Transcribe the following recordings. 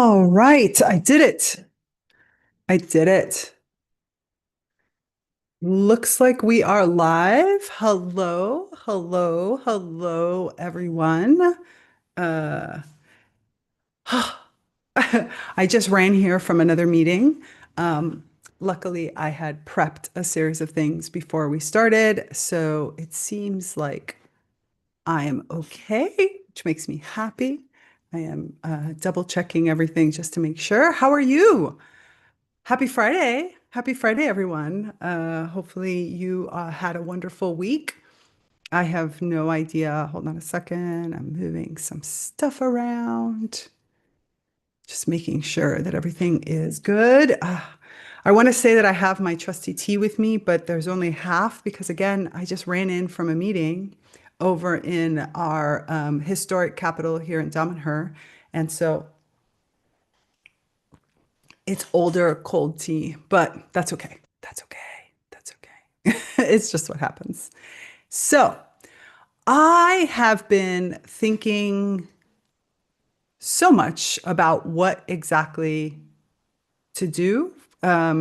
All right, I did it. I did it. Looks like we are live. Hello, hello, hello, everyone. Uh, I just ran here from another meeting. Um, Luckily, I had prepped a series of things before we started, so it seems like I am okay, which makes me happy. I am double checking everything just to make sure. How are you? Happy Friday. Happy Friday, everyone. Hopefully, you had a wonderful week. I have no idea. Hold on a second. I'm moving some stuff around, just making sure that everything is good. I want to say that I have my trusty tea with me, but there's only half because, again, I just ran in from a meeting over in our historic capital here in Damanhur. And so it's older cold tea, but that's okay. That's okay. That's okay. It's just what happens. So I have been thinking so much about what exactly to do. Let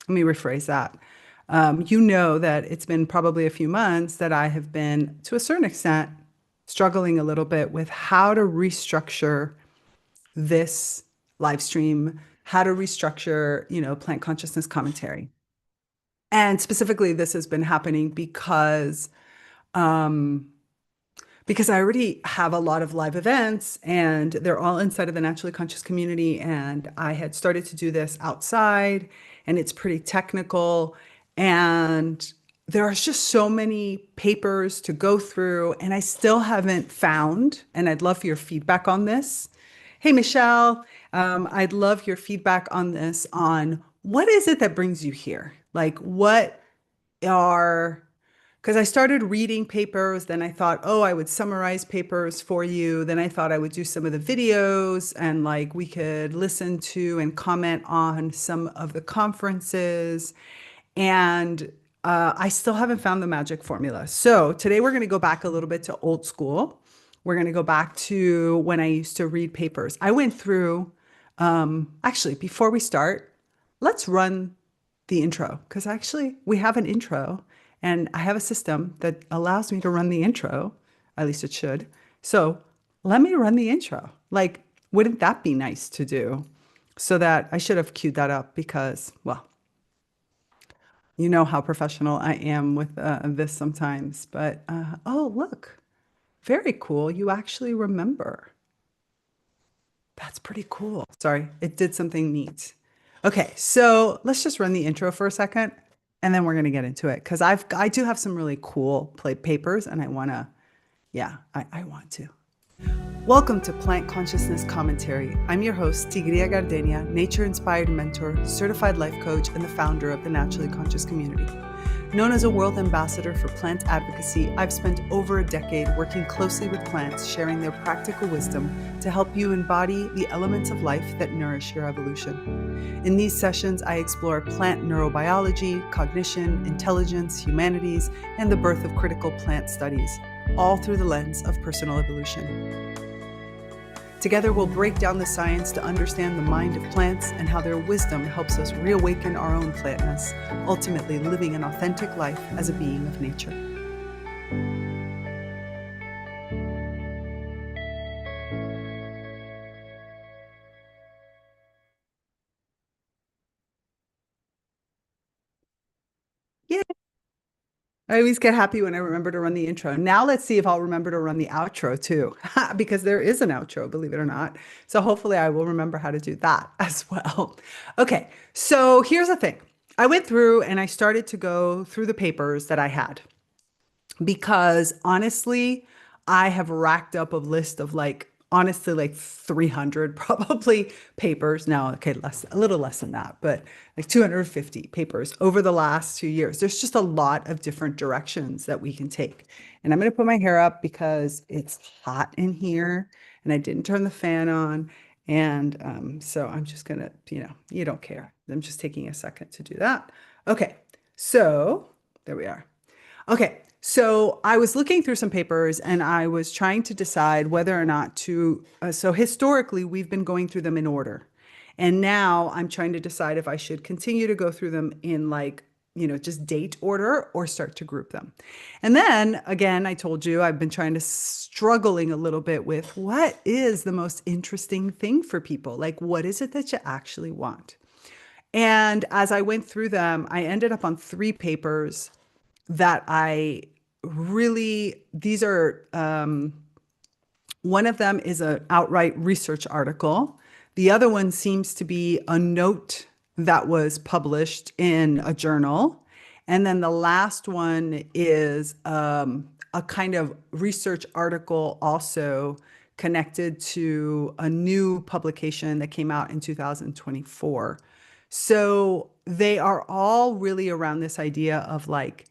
me rephrase that. You know that it's been probably a few months that I have been, to a certain extent, struggling a little bit with how to restructure this live stream, how to restructure, plant consciousness commentary. And specifically, this has been happening um, because I already have a lot of live events and they're all inside of the naturally conscious community. And I had started to do this outside and it's pretty technical. And there are just so many papers to go through, and I still haven't found, and I'd love your feedback on this. Hey, Michelle, I'd love your feedback on this on what is it that brings you here? Like, what are because I started reading papers, then I thought, oh, I would summarize papers for you. Then I thought I would do some of the videos and like we could listen to and comment on some of the conferences. And I still haven't found the magic formula. So today we're going to go back a little bit to old school. We're going to go back to when I used to read papers. I went through, actually, before we start, let's run the intro because actually we have an intro and I have a system that allows me to run the intro. At least it should. So let me run the intro. Like, wouldn't that be nice to do? So that I should have queued that up because, well, you know how professional I am with this sometimes. But oh, look, very cool. You actually remember. That's pretty cool. Sorry, it did something neat. Okay, so let's just run the intro for a second, and then we're gonna get into it because I do have some really cool play papers, and I wanna, yeah, I want to. Welcome to Plant Consciousness Commentary. I'm your host, Tigrilla Gardenia, nature-inspired mentor, certified life coach, and the founder of the Naturally Conscious Community. Known as a world ambassador for plant advocacy, I've spent over a decade working closely with plants, sharing their practical wisdom to help you embody the elements of life that nourish your evolution. In these sessions, I explore plant neurobiology, cognition, intelligence, humanities, and the birth of critical plant studies, all through the lens of personal evolution. Together, we'll break down the science to understand the mind of plants and how their wisdom helps us reawaken our own plantness, ultimately living an authentic life as a being of nature. Yeah, I always get happy when I remember to run the intro. Now let's see if I'll remember to run the outro too, because there is an outro, believe it or not. So hopefully I will remember how to do that as well. Okay, so here's the thing. I went through and I started to go through the papers that I had because honestly, I have racked up a list of like, honestly, like 300 probably papers now. Okay, a little less than that, but like 250 papers over the last 2 years. There's just a lot of different directions that we can take. And I'm going to put my hair up because it's hot in here and I didn't turn the fan on. And so I'm just going to, you don't care. I'm just taking a second to do that. Okay, so there we are. Okay, So I was looking through some papers and I was trying to decide whether or not to. So historically, we've been going through them in order. And now I'm trying to decide if I should continue to go through them in like, just date order or start to group them. And then again, I told you I've been trying to struggling a little bit with what is the most interesting thing for people? Like, what is it that you actually want? And as I went through them, I ended up on three papers that I really, these are, one of them is an outright research article. The other one seems to be a note that was published in a journal. And then the last one is a kind of research article also connected to a new publication that came out in 2024. So they are all really around this idea of like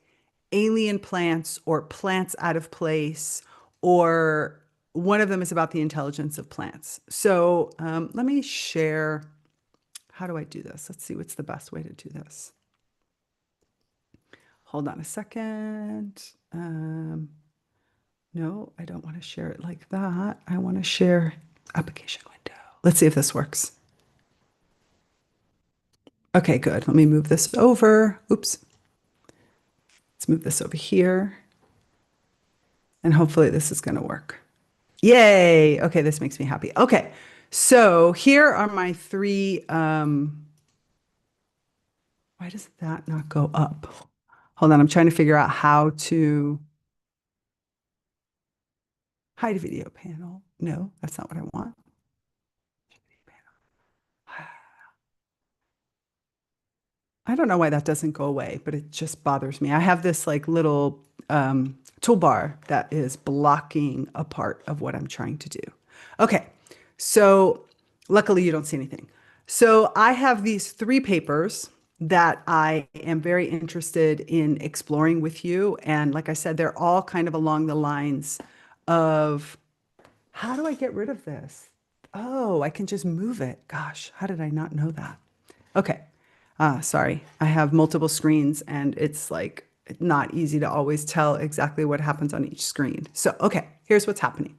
alien plants or plants out of place, or one of them is about the intelligence of plants. So let me share. How do I do this? Let's see what's the best way to do this. Hold on a second. No, I don't want to share it like that. I want to share application window. Let's see if this works. Okay, good. Let me move this over. Oops. Let's move this over here. And hopefully this is going to work. Yay. Okay, this makes me happy. Okay, so here are my three. Why does that not go up? Hold on, I'm trying to figure out how to hide video panel. No, that's not what I want. I don't know why that doesn't go away, but it just bothers me. I have this like little toolbar that is blocking a part of what I'm trying to do. Okay, so luckily you don't see anything. So I have these three papers that I am very interested in exploring with you. And like I said, they're all kind of along the lines of how do I get rid of this? Oh, I can just move it. Gosh, how did I not know that? Okay. Sorry, I have multiple screens and it's like not easy to always tell exactly what happens on each screen. So, okay, here's what's happening.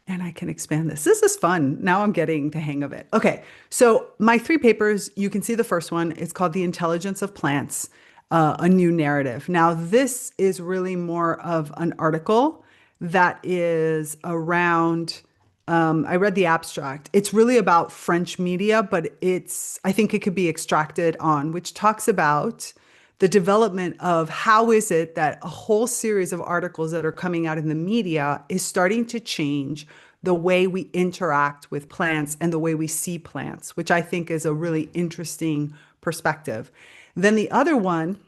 And I can expand this. This is fun. Now I'm getting the hang of it. Okay, so my three papers, you can see the first one. It's called The Intelligence of Plants, a New Narrative. Now, this is really more of an article that is around I read the abstract. It's really about French media, but I think it could be extracted on, which talks about the development of how is it that a whole series of articles that are coming out in the media is starting to change the way we interact with plants and the way we see plants, which I think is a really interesting perspective. Then the other one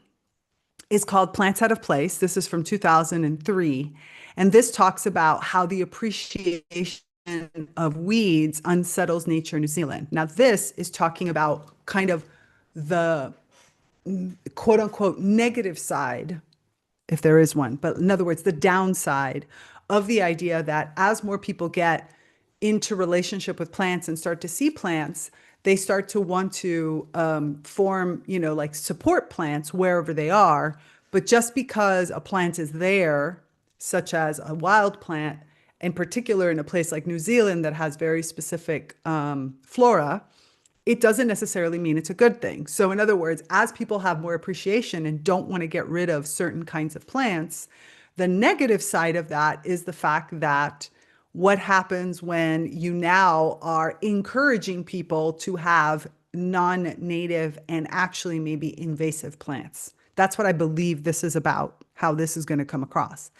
is called Plants Out of Place. This is from 2003. And this talks about how the appreciation of weeds unsettles nature in New Zealand. Now, this is talking about kind of the quote unquote negative side, if there is one, but in other words, the downside of the idea that as more people get into relationship with plants and start to see plants, they start to want to form, like support plants wherever they are. But just because a plant is there, such as a wild plant, in particular in a place like New Zealand that has very specific flora, it doesn't necessarily mean it's a good thing. So in other words, as people have more appreciation and don't want to get rid of certain kinds of plants, the negative side of that is the fact that what happens when you now are encouraging people to have non-native and actually maybe invasive plants. That's what I believe this is about, how this is going to come across.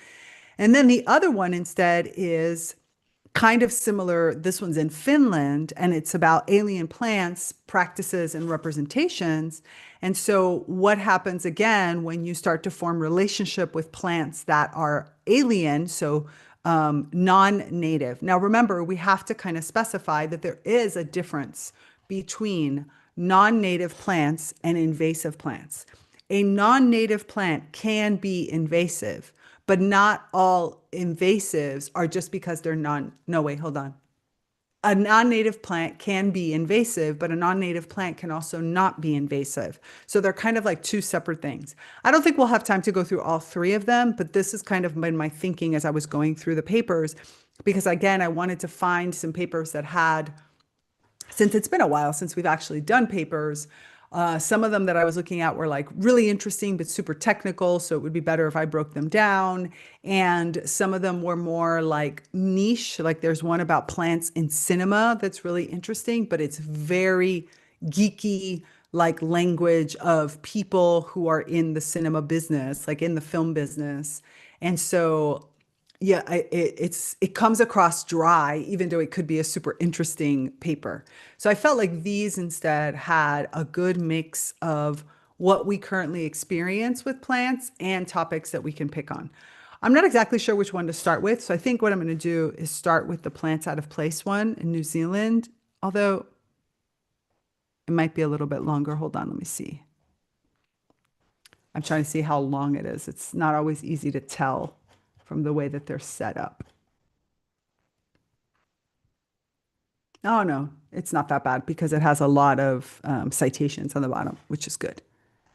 And then the other one instead is kind of similar. This one's in Finland, and it's about alien plants, practices, and representations. And so what happens again when you start to form relationship with plants that are alien, so non-native. Now, remember, we have to kind of specify that there is a difference between non-native plants and invasive plants. A non-native plant can be invasive, but not all invasives are just because they're non. No, wait, hold on. a non-native plant can be invasive, but a non-native plant can also not be invasive. So they're kind of like two separate things. I don't think we'll have time to go through all three of them, but this is kind of been my thinking as I was going through the papers, because again, I wanted to find some papers that had, since it's been a while since we've actually done papers, some of them that I was looking at were like really interesting, but super technical. So it would be better if I broke them down. And some of them were more like niche. Like there's one about plants in cinema that's really interesting, but it's very geeky, like language of people who are in the cinema business, like in the film business. And so yeah, it comes across dry, even though it could be a super interesting paper. So I felt like these instead had a good mix of what we currently experience with plants and topics that we can pick on. I'm not exactly sure which one to start with, so I think what I'm going to do is start with the plants out of place one in New Zealand, although it might be a little bit longer. Hold on, let me see. I'm trying to see how long it is. It's not always easy to tell from the way that they're set up. Oh, no, it's not that bad because it has a lot of citations on the bottom, which is good.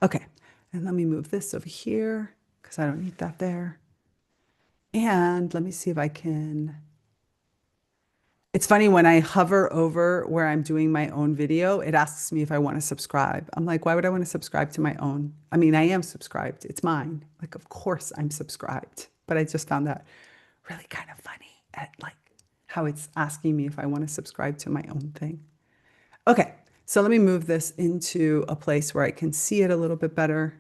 Okay, and let me move this over here because I don't need that there. And let me see if I can. It's funny when I hover over where I'm doing my own video, it asks me if I want to subscribe. I'm like, why would I want to subscribe to my own? I mean, I am subscribed. It's mine. Like, of course I'm subscribed. But I just found that really kind of funny at like how it's asking me if I want to subscribe to my own thing. Okay, so let me move this into a place where I can see it a little bit better.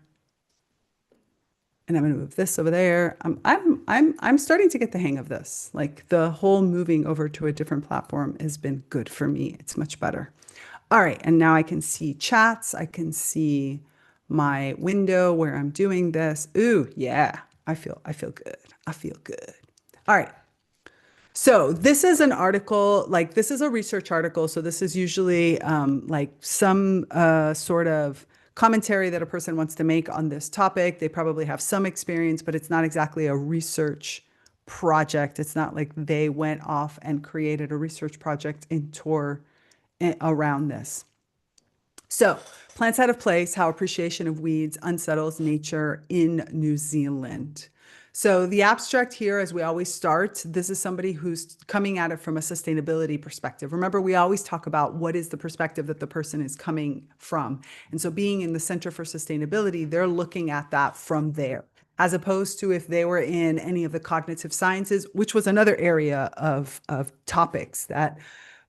And I'm going to move this over there. I'm starting to get the hang of this. Like the whole moving over to a different platform has been good for me. It's much better. All right, and now I can see chats. I can see my window where I'm doing this. Ooh, yeah. I feel good. I feel good. All right. So this is an article, like this is a research article. So this is usually like some sort of commentary that a person wants to make on this topic. They probably have some experience, but it's not exactly a research project. It's not like they went off and created a research project in tour around this. So, plants out of place, how appreciation of weeds unsettles nature in New Zealand. So, the abstract here, as we always start, this is somebody who's coming at it from a sustainability perspective. Remember, we always talk about what is the perspective that the person is coming from. And so, being in the Center for Sustainability, they're looking at that from there, as opposed to if they were in any of the cognitive sciences, which was another area of topics that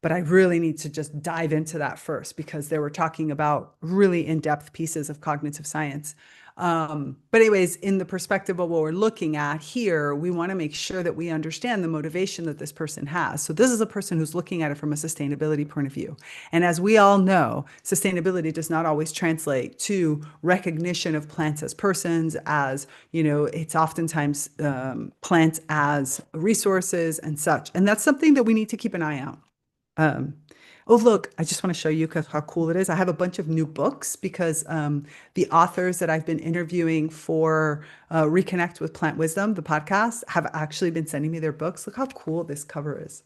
but I really need to just dive into that first because they were talking about really in-depth pieces of cognitive science. But anyways, in the perspective of what we're looking at here, we want to make sure that we understand the motivation that this person has. So this is a person who's looking at it from a sustainability point of view. And as we all know, sustainability does not always translate to recognition of plants as persons, as, you know, it's oftentimes plants as resources and such. And that's something that we need to keep an eye out. Oh, look, I just want to show you how cool it is. I have a bunch of new books because the authors that I've been interviewing for ReConnect with Plant Wisdom, the podcast, have actually been sending me their books. Look how cool this cover is.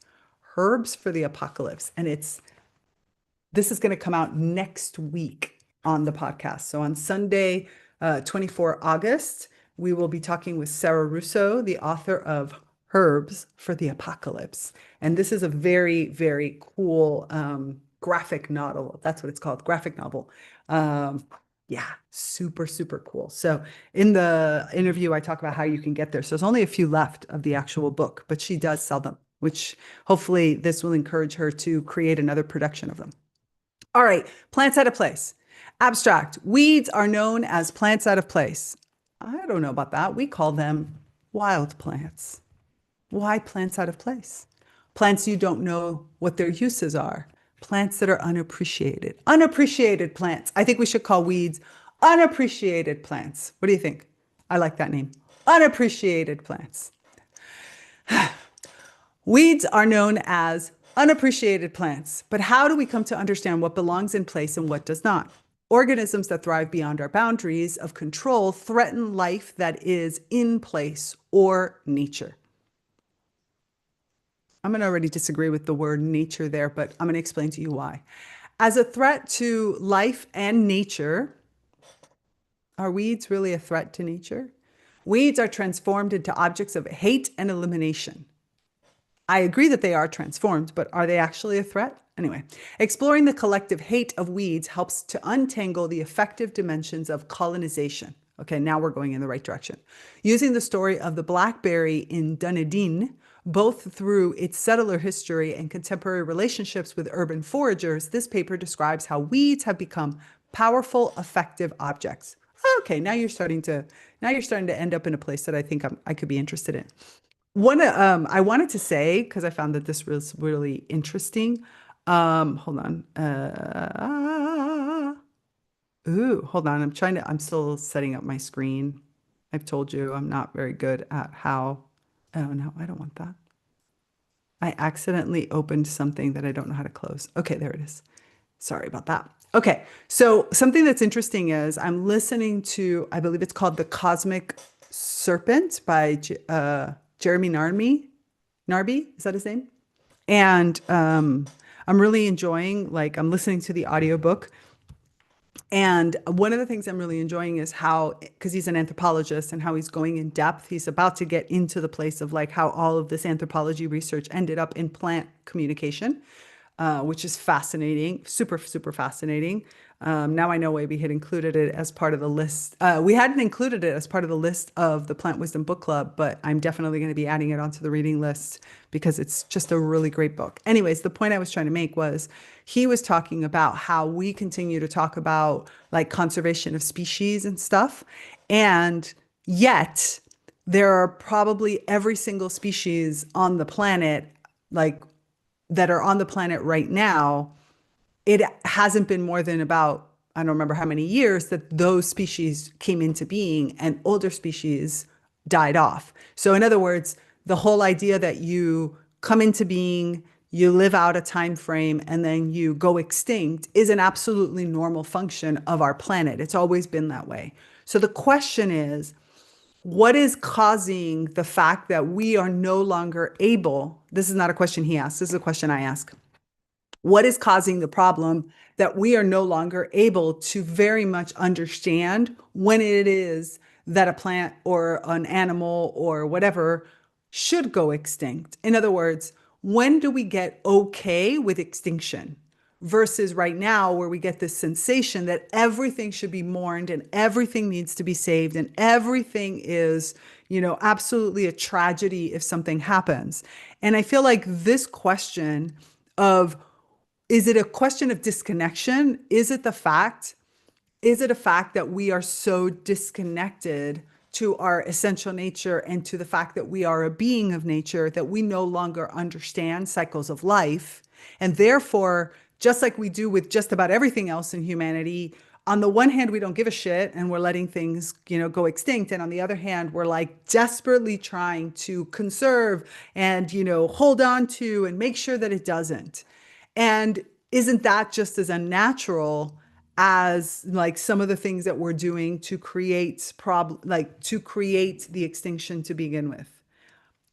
Herbs for the Apocalypse. And this is going to come out next week on the podcast. So on Sunday, 24 August, we will be talking with Sarah Russo, the author of Herbs for the Apocalypse. And this is a very, very cool graphic novel. That's what it's called, graphic novel. Yeah, super, super cool. So in the interview, I talk about how you can get there. So there's only a few left of the actual book, but she does sell them, which hopefully this will encourage her to create another production of them. All right, plants out of place. Abstract. Weeds are known as plants out of place. I don't know about that. We call them wild plants. Why plants out of place? Plants you don't know what their uses are. Plants that are unappreciated. Unappreciated plants. I think we should call weeds unappreciated plants. What do you think? I like that name. Unappreciated plants. Weeds are known as unappreciated plants, but how do we come to understand what belongs in place and what does not? Organisms that thrive beyond our boundaries of control threaten life that is in place or nature. I'm going to already disagree with the word nature there, but I'm going to explain to you why. As a threat to life and nature, are weeds really a threat to nature? Weeds are transformed into objects of hate and elimination. I agree that they are transformed, but are they actually a threat? Anyway, exploring the collective hate of weeds helps to untangle the effective dimensions of colonization. Okay, now we're going in the right direction. Using the story of the blackberry in Dunedin, both through its settler history and contemporary relationships with urban foragers, this paper describes how weeds have become powerful, effective objects. Okay, now you're starting to end up in a place that I think I could be interested in. I wanted to say, because I found that this was really interesting. Hold on. Hold on. I'm still setting up my screen. I've told you I'm not very good at how. Oh, no, I don't want that. I accidentally opened something that I don't know how to close. Okay, there it is. Sorry about that. Okay, so something that's interesting is I'm listening to, I believe it's called The Cosmic Serpent by Jeremy Narby. Narby, is that his name? And I'm really enjoying, like, I'm listening to the audiobook. And one of the things I'm really enjoying is how, because he's an anthropologist and how he's going in depth, he's about to get into the place of like how all of this anthropology research ended up in plant communication, which is fascinating, super, super fascinating. Now I know why we had included it as part of the list. We hadn't included it as part of the list of the Plant Wisdom Book Club, but I'm definitely going to be adding it onto the reading list because it's just a really great book. Anyways, the point I was trying to make was he was talking about how we continue to talk about like conservation of species and stuff. And yet there are probably every single species on the planet, like that are on the planet right now, it hasn't been more than about, I don't remember how many years that those species came into being and older species died off. So, in other words, the whole idea that you come into being, you live out a time frame, and then you go extinct is an absolutely normal function of our planet. It's always been that way. So, the question is, what is causing the fact that we are no longer able? This is not a question he asked, this is a question I ask. What is causing the problem that we are no longer able to very much understand when it is that a plant or an animal or whatever should go extinct? In other words, when do we get okay with extinction? Versus right now, where we get this sensation that everything should be mourned and everything needs to be saved and everything is, absolutely a tragedy if something happens. And I feel like this question of, is it a question of disconnection? Is it a fact that we are so disconnected to our essential nature and to the fact that we are a being of nature that we no longer understand cycles of life? And therefore, just like we do with just about everything else in humanity, on the one hand, we don't give a shit and we're letting things, go extinct. And on the other hand, we're like desperately trying to conserve and, hold on to and make sure that it doesn't. And isn't that just as unnatural as like some of the things that we're doing to create to create the extinction to begin with?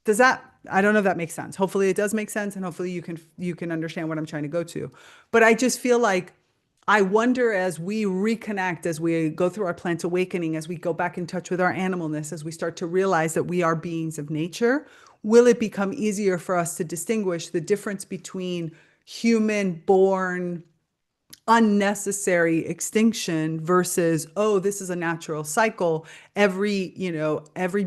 Does that, I don't know if that makes sense. Hopefully it does make sense and hopefully you can understand what I'm trying to go to. But I just feel like I wonder as we reconnect, as we go through our plant awakening, as we go back in touch with our animalness, as we start to realize that we are beings of nature, will it become easier for us to distinguish the difference between human born unnecessary extinction versus, oh, this is a natural cycle. Every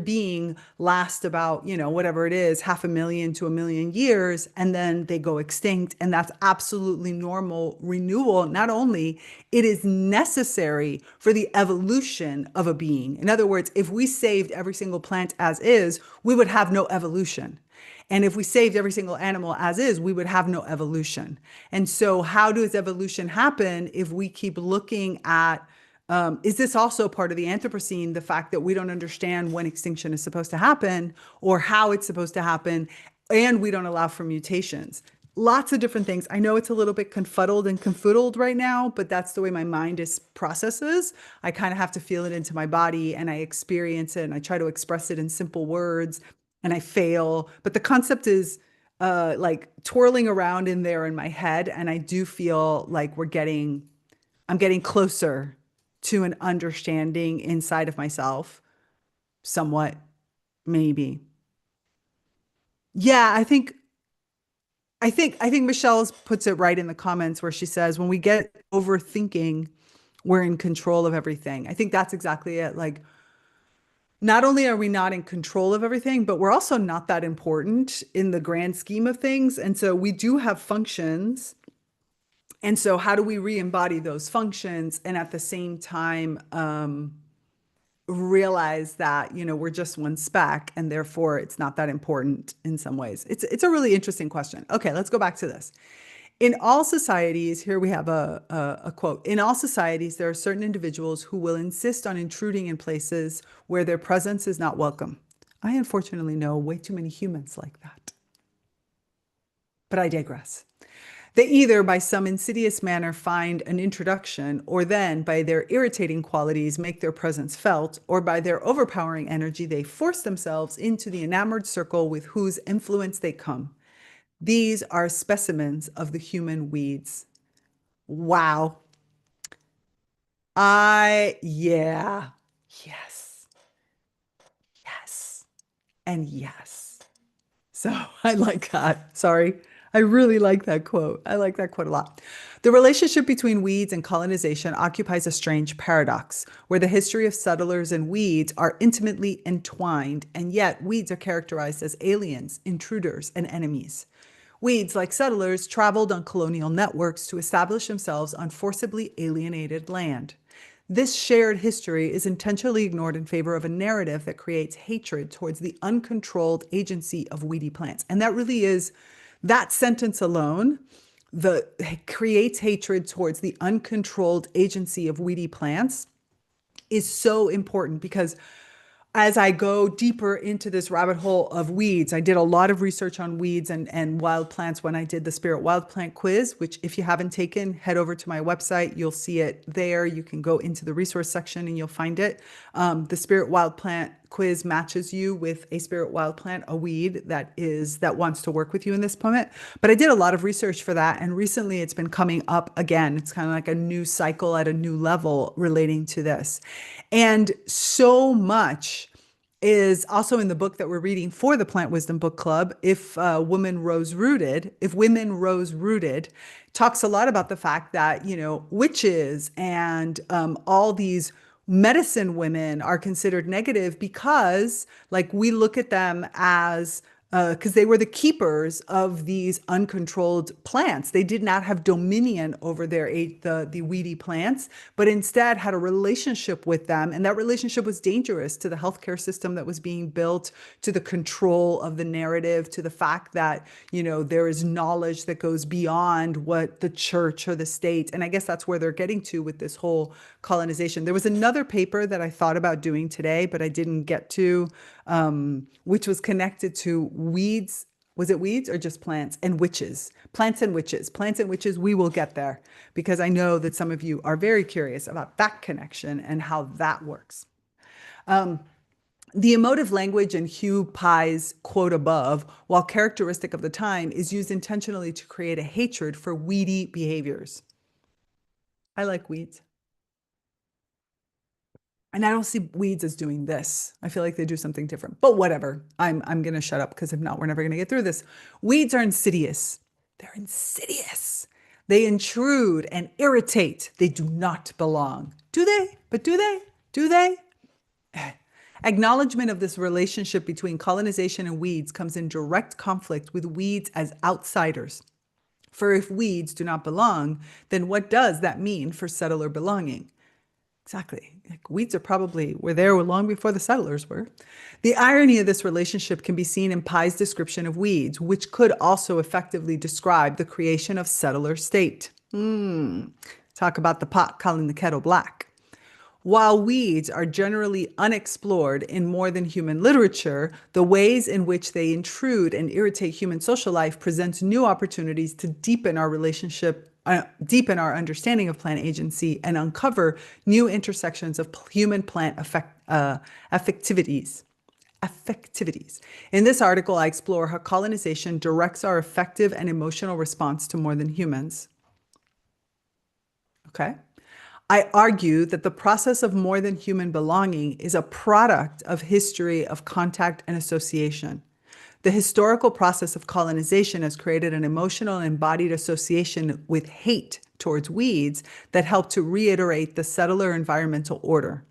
being lasts about, whatever it is, 500,000 to 1,000,000 years, and then they go extinct. And that's absolutely normal renewal. Not only it is necessary for the evolution of a being. In other words, if we saved every single plant as is, we would have no evolution. And if we saved every single animal as is, we would have no evolution. And so, how does evolution happen if we keep looking at, is this also part of the Anthropocene, the fact that we don't understand when extinction is supposed to happen or how it's supposed to happen, and we don't allow for mutations? Lots of different things. I know it's a little bit confuddled and confoodled right now, but that's the way my mind is processes. I kind of have to feel it into my body and I experience it and I try to express it in simple words and I fail. But the concept is like twirling around in there in my head, and I do feel like I'm getting closer to an understanding inside of myself, somewhat, maybe. Yeah, I think Michelle's puts it right in the comments where she says when we get overthinking, we're in control of everything. I think that's exactly it. Like not only are we not in control of everything, but we're also not that important in the grand scheme of things. And so we do have functions. And so how do we re-embody those functions and at the same time realize that, we're just one speck and therefore it's not that important in some ways. It's a really interesting question. Okay, let's go back to this. In all societies, here we have a quote. In all societies, there are certain individuals who will insist on intruding in places where their presence is not welcome. I unfortunately know way too many humans like that. But I digress. They either by some insidious manner find an introduction, or then by their irritating qualities make their presence felt, or by their overpowering energy they force themselves into the enamored circle with whose influence they come. These are specimens of the human weeds. Wow. Yeah. Yes. Yes. And yes. So I like that. Sorry. I really like that quote. I like that quote a lot. The relationship between weeds and colonization occupies a strange paradox, where the history of settlers and weeds are intimately entwined, and yet weeds are characterized as aliens, intruders, and enemies. Weeds, like settlers, traveled on colonial networks to establish themselves on forcibly alienated land. This shared history is intentionally ignored in favor of a narrative that creates hatred towards the uncontrolled agency of weedy plants. And that really is that sentence alone, the creates hatred towards the uncontrolled agency of weedy plants is so important because as I go deeper into this rabbit hole of weeds, I did a lot of research on weeds and wild plants when I did the Spirit Wild Plant quiz, which if you haven't taken, head over to my website. You'll see it there. You can go into the resource section and you'll find it. The Spirit Wild Plant quiz matches you with a spirit wild plant, a weed that wants to work with you in this moment. But I did a lot of research for that, and recently it's been coming up again. It's kind of like a new cycle at a new level relating to this. And so much is also in the book that we're reading for the Plant Wisdom Book Club. If Women Rose Rooted, talks a lot about the fact that, witches and all these medicine women are considered negative because like we look at them as because they were the keepers of these uncontrolled plants. They did not have dominion over the weedy plants, but instead had a relationship with them. And that relationship was dangerous to the healthcare system that was being built, to the control of the narrative, to the fact that, there is knowledge that goes beyond what the church or the state. And I guess that's where they're getting to with this whole colonization. There was another paper that I thought about doing today, but I didn't get to, which was connected to weeds. Was it weeds or just plants and witches? Plants and witches. Plants and witches, we will get there because I know that some of you are very curious about that connection and how that works. The emotive language in Hugh Pye's quote above, while characteristic of the time, is used intentionally to create a hatred for weedy behaviors. I like weeds. And I don't see weeds as doing this. I feel like they do something different, but whatever. I'm going to shut up because if not, we're never going to get through this. Weeds are insidious. They're insidious. They intrude and irritate. They do not belong. Do they? But do they? Do they? Acknowledgement of this relationship between colonization and weeds comes in direct conflict with weeds as outsiders. For if weeds do not belong, then what does that mean for settler belonging? Exactly. Like weeds were there long before the settlers were. The irony of this relationship can be seen in Pye's description of weeds, which could also effectively describe the creation of settler state. Talk about the pot calling the kettle black. While weeds are generally unexplored in more than human literature, the ways in which they intrude and irritate human social life presents new opportunities to deepen our understanding of plant agency and uncover new intersections of human-plant affectivities. affectivities. In this article, I explore how colonization directs our affective and emotional response to more than humans. Okay. I argue that the process of more than human belonging is a product of history of contact and association. The historical process of colonization has created an emotional and embodied association with hate towards weeds that help to reiterate the settler environmental order.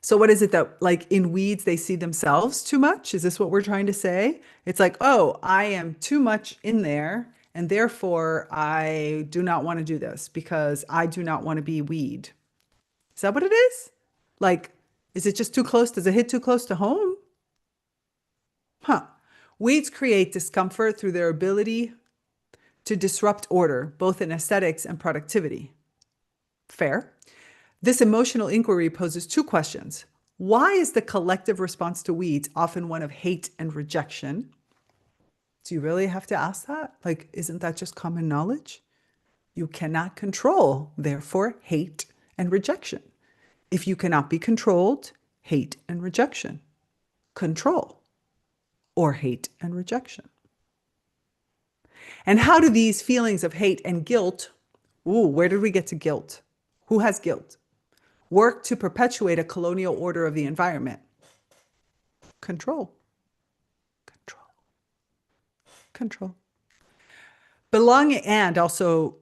So what is it that, like, in weeds, they see themselves too much? Is this what we're trying to say? It's like, oh, I am too much in there, and therefore I do not want to do this because I do not want to be weed. Is that what it is? Like, is it just too close? Does it hit too close to home? Huh. Weeds create discomfort through their ability to disrupt order, both in aesthetics and productivity. Fair. This emotional inquiry poses two questions. Why is the collective response to weeds often one of hate and rejection? Do you really have to ask that? Like, isn't that just common knowledge? You cannot control, therefore, hate and rejection. If you cannot be controlled, hate and rejection. Control or hate and rejection. And how do these feelings of hate and guilt, where did we get to guilt? Who has guilt? Work to perpetuate a colonial order of the environment? Control, control, control. Belonging and also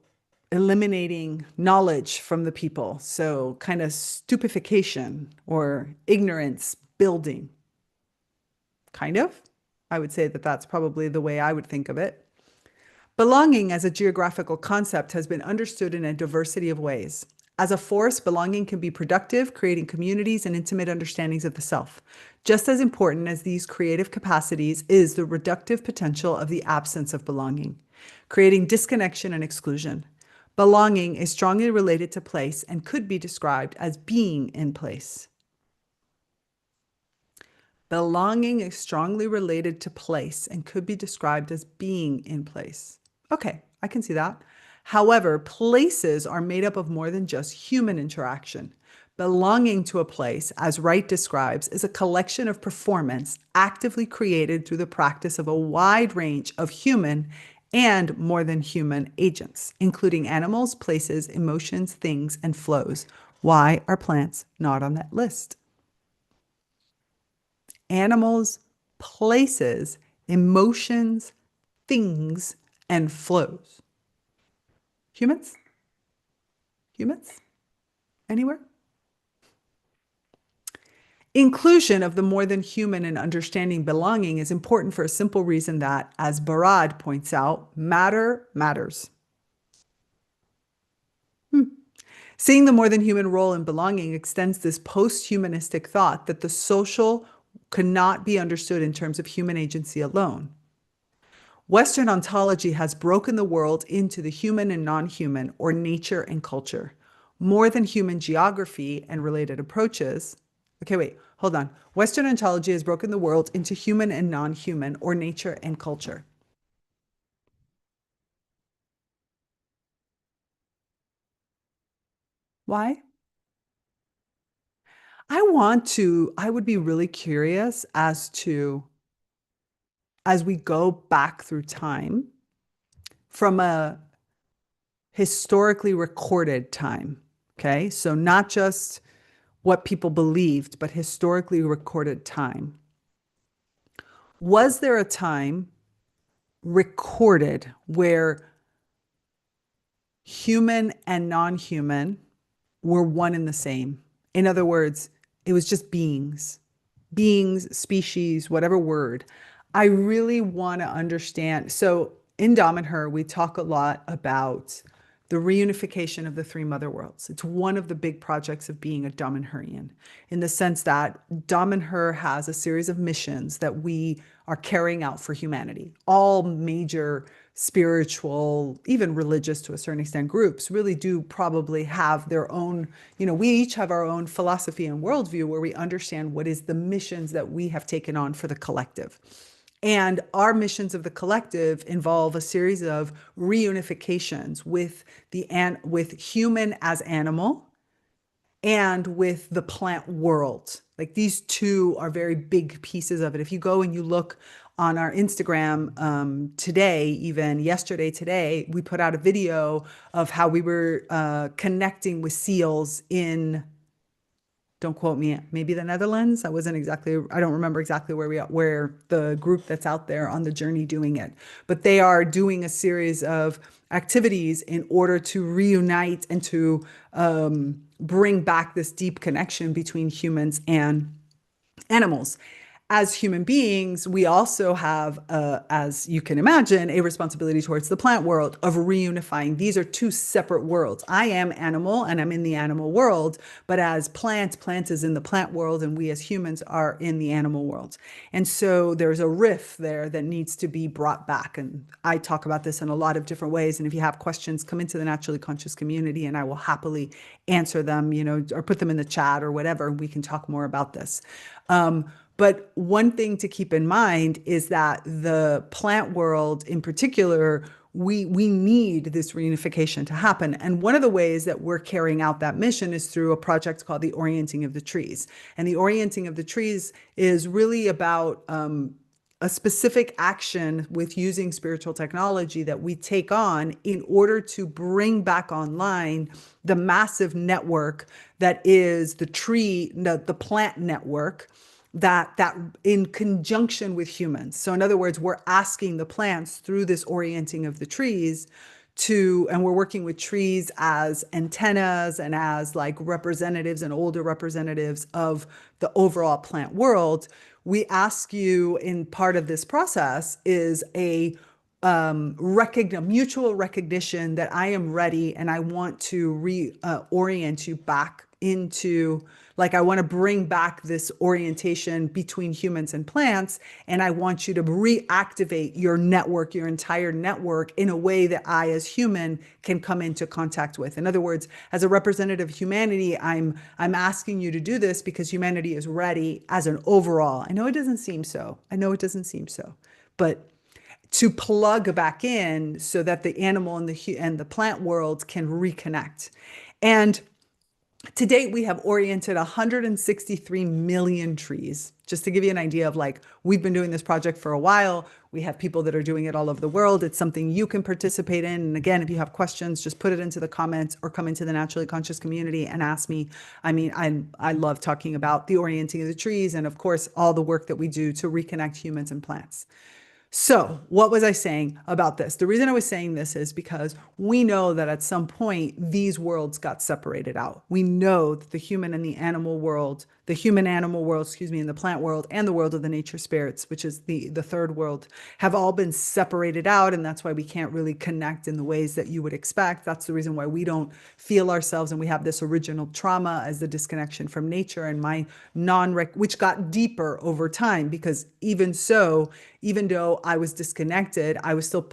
eliminating knowledge from the people. So kind of stupefaction or ignorance building. Kind of. I would say that that's probably the way I would think of it. Belonging as a geographical concept has been understood in a diversity of ways. As a force, belonging can be productive, creating communities and intimate understandings of the self. Just as important as these creative capacities is the reductive potential of the absence of belonging, creating disconnection and exclusion. Belonging is strongly related to place and could be described as being in place. Belonging is strongly related to place and could be described as being in place. Okay, I can see that. However, places are made up of more than just human interaction. Belonging to a place, as Wright describes, is a collection of performance actively created through the practice of a wide range of human and more than human agents, including animals, places, emotions, things, and flows. Why are plants not on that list? Animals, places, emotions, things, and flows. Humans? Humans? Anywhere? Inclusion of the more than human in understanding belonging is important for a simple reason that, as Barad points out, matter matters. Seeing the more than human role in belonging extends this post-humanistic thought that the social cannot be understood in terms of human agency alone. Western ontology has broken the world into the human and non-human, or nature and culture. More than human geography and related approaches. Okay, wait, hold on. Western ontology has broken the world into human and non-human, or nature and culture. Why? I would be really curious as to, as we go back through time, from a historically recorded time, okay? So not just what people believed, but historically recorded time. Was there a time recorded where human and non-human were one and the same? In other words, it was just beings, species, whatever word. I really want to understand. So in Dom and Her, we talk a lot about the reunification of the three mother worlds. It's one of the big projects of being a Dom and Herian, in the sense that Dom and Her has a series of missions that we are carrying out for humanity. All major spiritual, even religious to a certain extent, groups really do probably have their own, we each have our own philosophy and worldview where we understand what is the missions that we have taken on for the collective. And our missions of the collective involve a series of reunifications with human as animal and with the plant world. Like these two are very big pieces of it. If you go and you look on our Instagram today, even yesterday, today, we put out a video of how we were connecting with seals in, don't quote me, maybe the Netherlands. I don't remember exactly where the group that's out there on the journey doing it, but they are doing a series of activities in order to reunite and to bring back this deep connection between humans and animals. As human beings, we also have, as you can imagine, a responsibility towards the plant world of reunifying. These are two separate worlds. I am animal and I'm in the animal world, but as plant is in the plant world, and we as humans are in the animal world. And so there's a rift there that needs to be brought back. And I talk about this in a lot of different ways. And if you have questions, come into the Naturally Conscious community and I will happily answer them, or put them in the chat or whatever. We can talk more about this. But one thing to keep in mind is that the plant world in particular, we need this reunification to happen. And one of the ways that we're carrying out that mission is through a project called the Orienting of the Trees. And the Orienting of the Trees is really about a specific action with using spiritual technology that we take on in order to bring back online the massive network that is the plant network that in conjunction with humans. So in other words, we're asking the plants through this orienting of the trees and we're working with trees as antennas and as like representatives and older representatives of the overall plant world. We ask you, in part of this process is a mutual recognition that I am ready and I want to reorient you back into, like, I want to bring back this orientation between humans and plants, and I want you to reactivate your network, your entire network, in a way that I, as human, can come into contact with. In other words, as a representative of humanity, I'm asking you to do this because humanity is ready as an overall. I know it doesn't seem so. But to plug back in so that the animal and the plant world can reconnect. And to date, we have oriented 163 million trees. Just to give you an idea of, like, we've been doing this project for a while. We have people that are doing it all over the world. It's something you can participate in. And again, if you have questions, just put it into the comments or come into the Naturally Conscious community and ask me. I mean, I love talking about the orienting of the trees and, of course, all the work that we do to reconnect humans and plants. So, what was I saying about this? The reason I was saying this is because we know that at some point these worlds got separated out. We know that the human and the animal world, the human animal world, and the plant world and the world of the nature spirits, which is the third world, have all been separated out. And that's why we can't really connect in the ways that you would expect. That's the reason why we don't feel ourselves. And we have this original trauma as the disconnection from nature and my which got deeper over time, because even though I was disconnected, I was still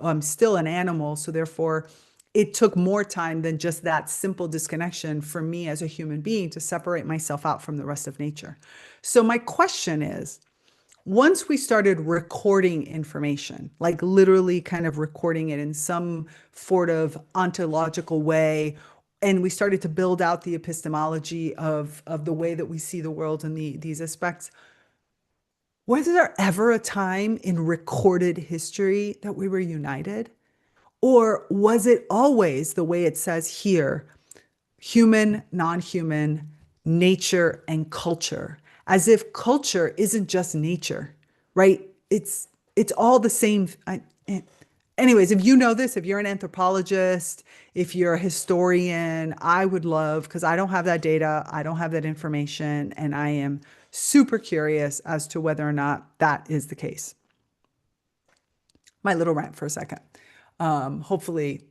I'm still an animal. So therefore, it took more time than just that simple disconnection for me as a human being to separate myself out from the rest of nature. So my question is, once we started recording information, like literally kind of recording it in some sort of ontological way, and we started to build out the epistemology of the way that we see the world and these aspects, was there ever a time in recorded history that we were united? Or was it always the way it says here, human, non-human, nature, and culture? As if culture isn't just nature, right? It's all the same. Anyways, if you know this, if you're an anthropologist, if you're a historian, I would love, because I don't have that data, I don't have that information, and I am super curious as to whether or not that is the case. My little rant for a second. Hopefully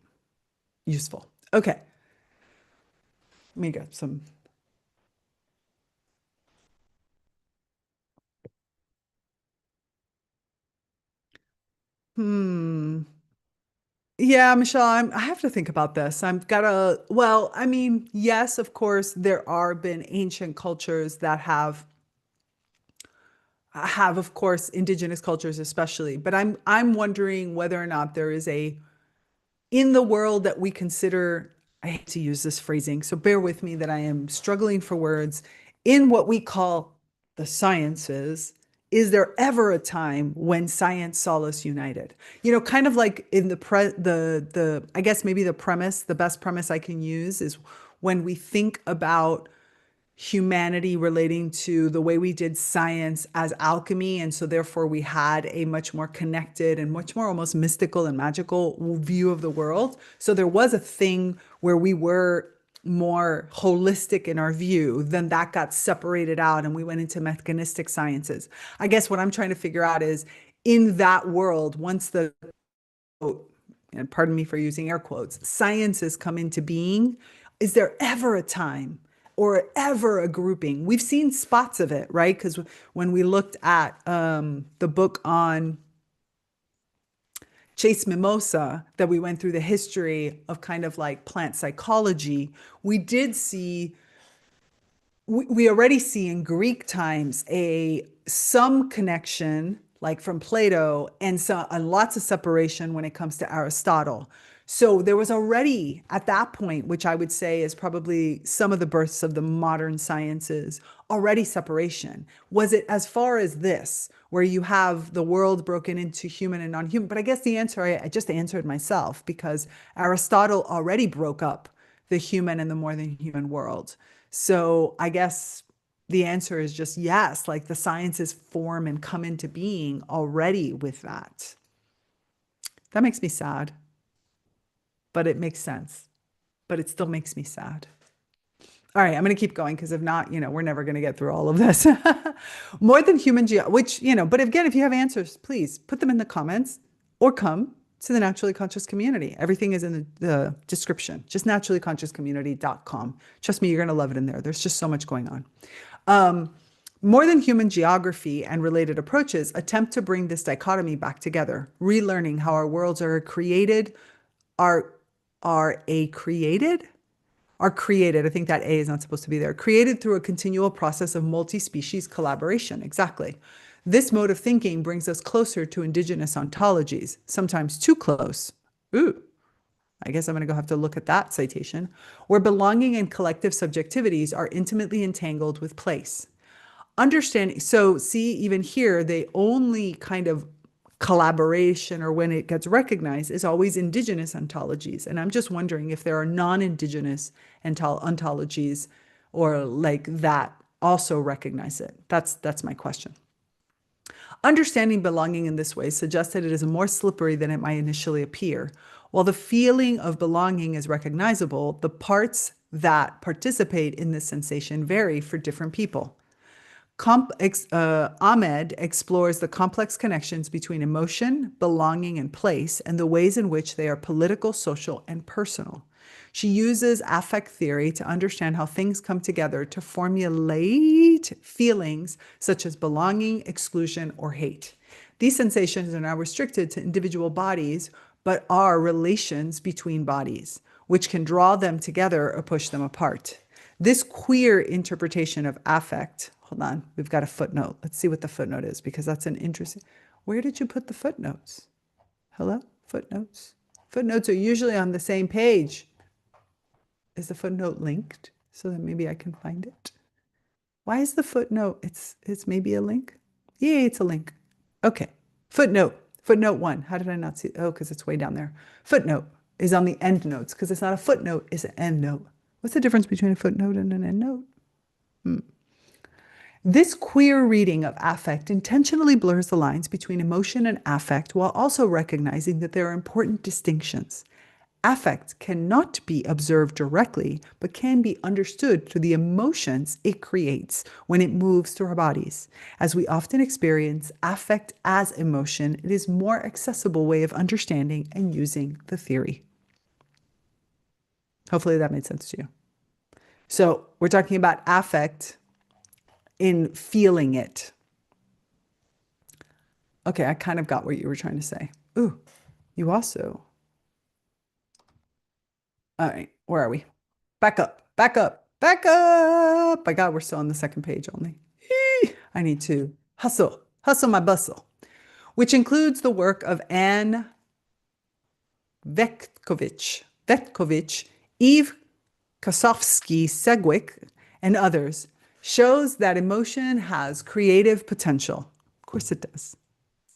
useful. Okay. Let me get some. Hmm. Yeah, Michelle, I have to think about this. Well, I mean, yes, of course, there are been ancient cultures that have, of course, indigenous cultures especially, but I'm wondering whether or not there is in the world that we consider, I hate to use this phrasing, so bear with me that I am struggling for words. in what we call the sciences, is there ever a time when science saw us united? Kind of like in the I guess maybe the best premise I can use is when we think about humanity relating to the way we did science as alchemy. And so, therefore, we had a much more connected and much more almost mystical and magical view of the world. So, there was a thing where we were more holistic in our view, then that got separated out and we went into mechanistic sciences. I guess what I'm trying to figure out is in that world, once the and pardon me for using air quotes, sciences come into being, is there ever a time or ever a grouping? We've seen spots of it, right? Because when we looked at the book on Chase Mimosa, that we went through the history of kind of like plant psychology, we did see we already see in Greek times a some connection, like from Plato, and lots of separation when it comes to Aristotle. So there was already at that point, which I would say is probably some of the births of the modern sciences, already separation. Was it as far as this, where you have the world broken into human and non-human? But I guess the answer I just answered myself because Aristotle already broke up the human and the more than human world. So I guess the answer is just yes, like the sciences form and come into being already with that. That makes me sad, but it makes sense. But it still makes me sad. All right, I'm going to keep going because if not, we're never going to get through all of this. More than human which, but again, if you have answers, please put them in the comments or come to the Naturally Conscious community. Everything is in the description, just naturallyconsciouscommunity.com. Trust me, you're going to love it in there. There's just so much going on. More than human geography and related approaches attempt to bring this dichotomy back together, relearning how our worlds are created, are a created are created. I think that A is not supposed to be there. Created through a continual process of multi-species collaboration. Exactly. This mode of thinking brings us closer to indigenous ontologies, sometimes too close. Ooh, I guess I'm going to go have to look at that citation, where belonging and collective subjectivities are intimately entangled with place. Understanding, so see, even here, the only kind of collaboration or when it gets recognized is always indigenous ontologies. And I'm just wondering if there are non-indigenous ontologies or like that also recognize it. That's my question. Understanding belonging in this way suggests that it is more slippery than it might initially appear. While the feeling of belonging is recognizable, the parts that participate in this sensation vary for different people. Ahmed explores the complex connections between emotion, belonging, and place, and the ways in which they are political, social, and personal. She uses affect theory to understand how things come together to formulate feelings such as belonging, exclusion, or hate. These sensations are now restricted to individual bodies, but are relations between bodies, which can draw them together or push them apart. This queer interpretation of affect, hold on, we've got a footnote. Let's see what the footnote is because that's an interesting. Where did you put the footnotes? Hello? Footnotes? Footnotes are usually on the same page. Is the footnote linked so that maybe I can find it? Why is the footnote? It's maybe a link. Yeah, it's a link. Okay. Footnote. Footnote 1. How did I not see? Oh, because it's way down there. Footnote is on the end notes because it's not a footnote, it's an end note. What's the difference between a footnote and an end note? This queer reading of affect intentionally blurs the lines between emotion and affect while also recognizing that there are important distinctions. Affect cannot be observed directly, but can be understood through the emotions it creates when it moves through our bodies. As we often experience affect as emotion, it is a more accessible way of understanding and using the theory. Hopefully that made sense to you. So we're talking about affect in feeling it. Okay, I kind of got what you were trying to say. Ooh, you also. All right, where are we? Back up, back up, back up. My God, we're still on the second page only. I need to hustle my bustle, which includes the work of Anne Vetkovich, Eve Kosofsky Segwick, and others. shows that emotion has creative potential. Of course it does.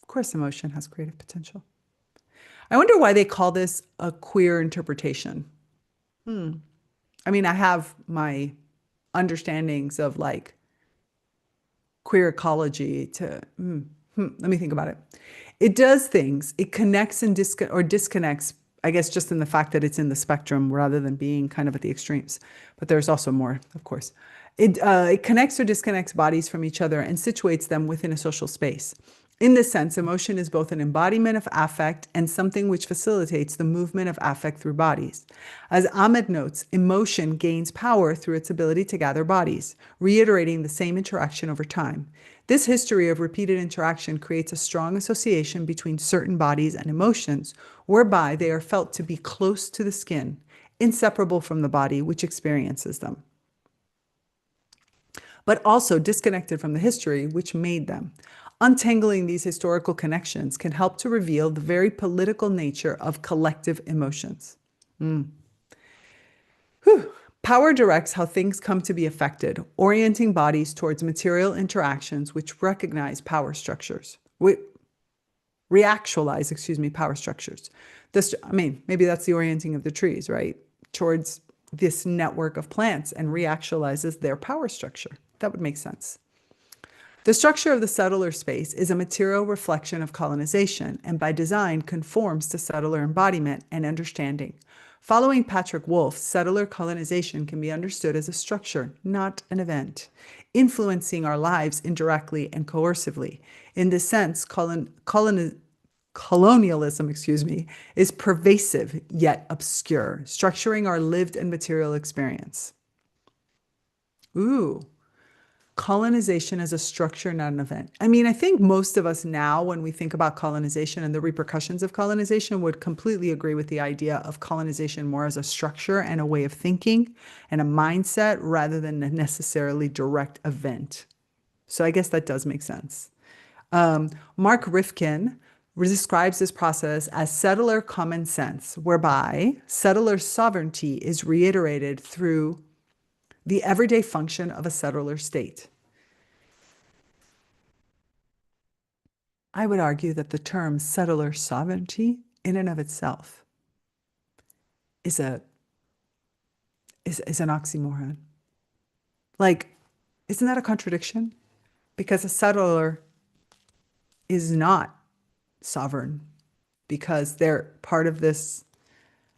Of course, emotion has creative potential. I wonder why they call this a queer interpretation. I mean, I have my understandings of like queer ecology to, let me think about it. It does things. It connects and disconnects, I guess, just in the fact that it's in the spectrum rather than being kind of at the extremes. But there's also more, of course. It connects or disconnects bodies from each other and situates them within a social space. In this sense, emotion is both an embodiment of affect and something which facilitates the movement of affect through bodies. As Ahmed notes, emotion gains power through its ability to gather bodies, reiterating the same interaction over time. This history of repeated interaction creates a strong association between certain bodies and emotions, whereby they are felt to be close to the skin, inseparable from the body which experiences them, but also disconnected from the history which made them. Untangling these historical connections can help to reveal the very political nature of collective emotions. Power directs how things come to be affected, orienting bodies towards material interactions which recognize power structures. Reactualize, power structures. Maybe that's the orienting of the trees, right? Towards this network of plants and reactualizes their power structure. That would make sense. The structure of the settler space is a material reflection of colonization and by design conforms to settler embodiment and understanding. Following Patrick Wolf, settler colonization can be understood as a structure, not an event, influencing our lives indirectly and coercively. In this sense, colonialism, is pervasive yet obscure, structuring our lived and material experience. Ooh. Colonization as a structure, not an event. I mean, I think most of us now, when we think about colonization and the repercussions of colonization, would completely agree with the idea of colonization more as a structure and a way of thinking and a mindset rather than a necessarily direct event. So I guess that does make sense. Mark Rifkin describes this process as settler common sense, whereby settler sovereignty is reiterated through the everyday function of a settler state. I would argue that the term settler sovereignty in and of itself is an oxymoron. Like, isn't that a contradiction? Because a settler is not sovereign because they're part of this.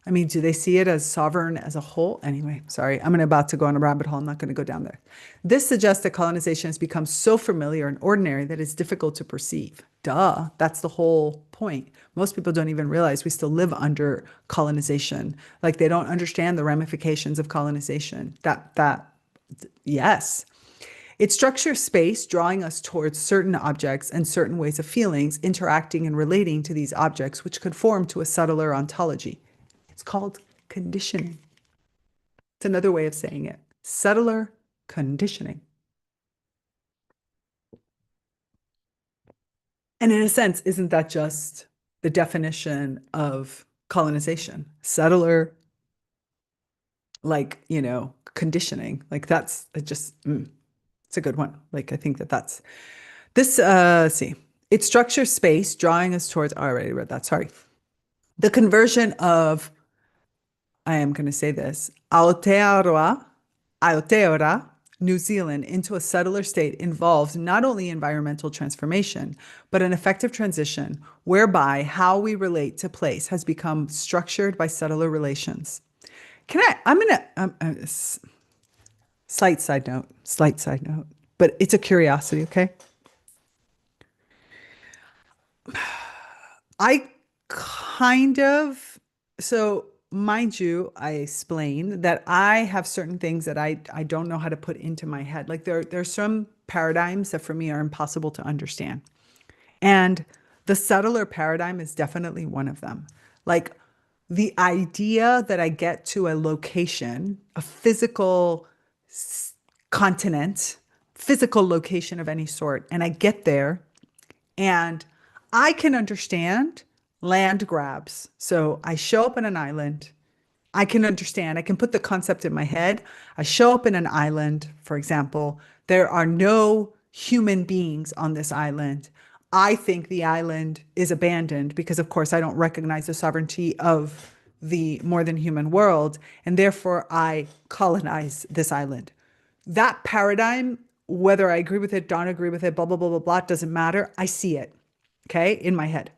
I mean, do they see it as sovereign as a whole? Anyway, sorry, I'm about to go on a rabbit hole. I'm not going to go down there. This suggests that colonization has become so familiar and ordinary that it's difficult to perceive. Duh, that's the whole point. Most people don't even realize we still live under colonization. Like they don't understand the ramifications of colonization. Yes. It structures space, drawing us towards certain objects and certain ways of feelings, interacting and relating to these objects, which conform to a subtler ontology. It's called conditioning. It's another way of saying it. Subtler conditioning. And in a sense, isn't that just the definition of colonization? Subtler, conditioning. Like that's just, it's a good one. Like I think that's this, let's see. It structures space, drawing us towards, I already read that, sorry. The conversion of, I am going to say this, Aotearoa, New Zealand, into a settler state involves not only environmental transformation, but an effective transition whereby how we relate to place has become structured by settler relations. Slight side note, but it's a curiosity, okay? I kind of, so mind you, I explain that I have certain things that I don't know how to put into my head. Like there's some paradigms that for me are impossible to understand. And the settler paradigm is definitely one of them. Like the idea that I get to a location, a physical continent, physical location of any sort, and I get there and I can understand land grabs. So I show up in an island. I can understand. I can put the concept in my head. I show up in an island, for example. There are no human beings on this island. I think the island is abandoned because, of course, I don't recognize the sovereignty of the more than human world, and therefore I colonize this island. That paradigm, whether I agree with it, don't agree with it, blah, blah, blah, blah, blah, doesn't matter. I see it, okay, in my head.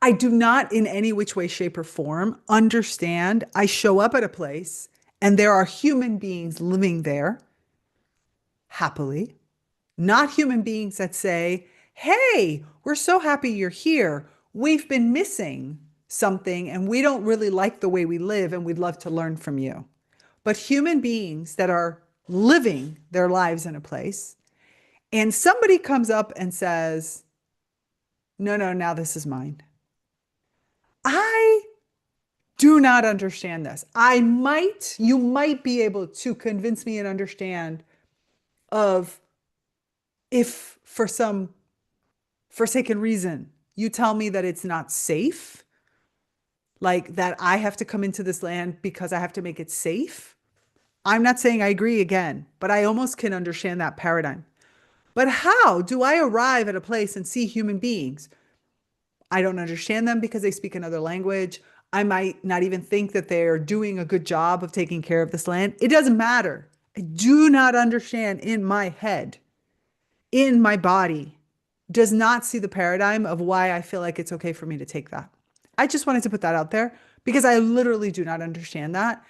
I do not, in any which way, shape, or form, understand. I show up at a place and there are human beings living there happily, not human beings that say, hey, we're so happy you're here. We've been missing something and we don't really like the way we live and we'd love to learn from you. But human beings that are living their lives in a place, and somebody comes up and says, no, no, now this is mine. I do not understand this. You might be able to convince me and understand of if for some forsaken reason you tell me that it's not safe, like that I have to come into this land because I have to make it safe. I'm not saying I agree again, but I almost can understand that paradigm. But how do I arrive at a place and see human beings? I don't understand them because they speak another language. I might not even think that they're doing a good job of taking care of this land. It doesn't matter. I do not understand in my head, in my body, does not see the paradigm of why I feel like it's okay for me to take that. I just wanted to put that out there because I literally do not understand that.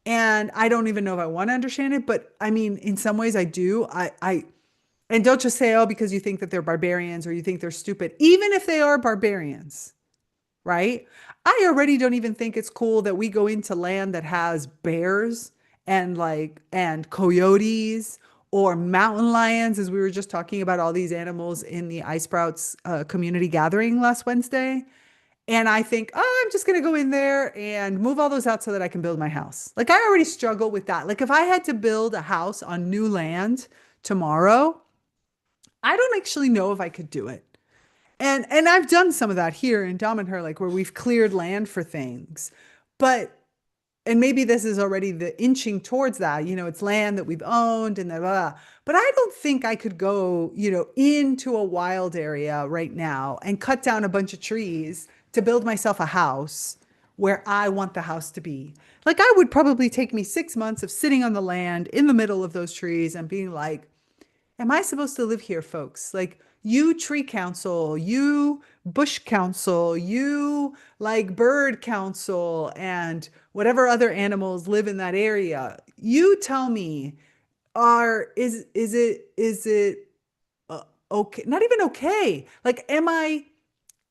And I don't even know if I want to understand it, but I mean, in some ways I do. And don't just say, oh, because you think that they're barbarians or you think they're stupid. Even if they are barbarians, right? I already don't even think it's cool that we go into land that has bears and coyotes or mountain lions, as we were just talking about all these animals in the Ice Sprouts community gathering last Wednesday. And I think, oh, I'm just going to go in there and move all those out so that I can build my house. Like I already struggle with that. Like if I had to build a house on new land tomorrow, I don't actually know if I could do it. And I've done some of that here in Dom and Her, like where we've cleared land for things. But and maybe this is already the inching towards that, it's land that we've owned and blah, blah. But I don't think I could go, into a wild area right now and cut down a bunch of trees to build myself a house where I want the house to be. Like I would probably take me 6 months of sitting on the land in the middle of those trees and being like, am I supposed to live here, folks? Like you tree council, you bush council, you like bird council and whatever other animals live in that area. You tell me, is it okay? Not even okay. Like,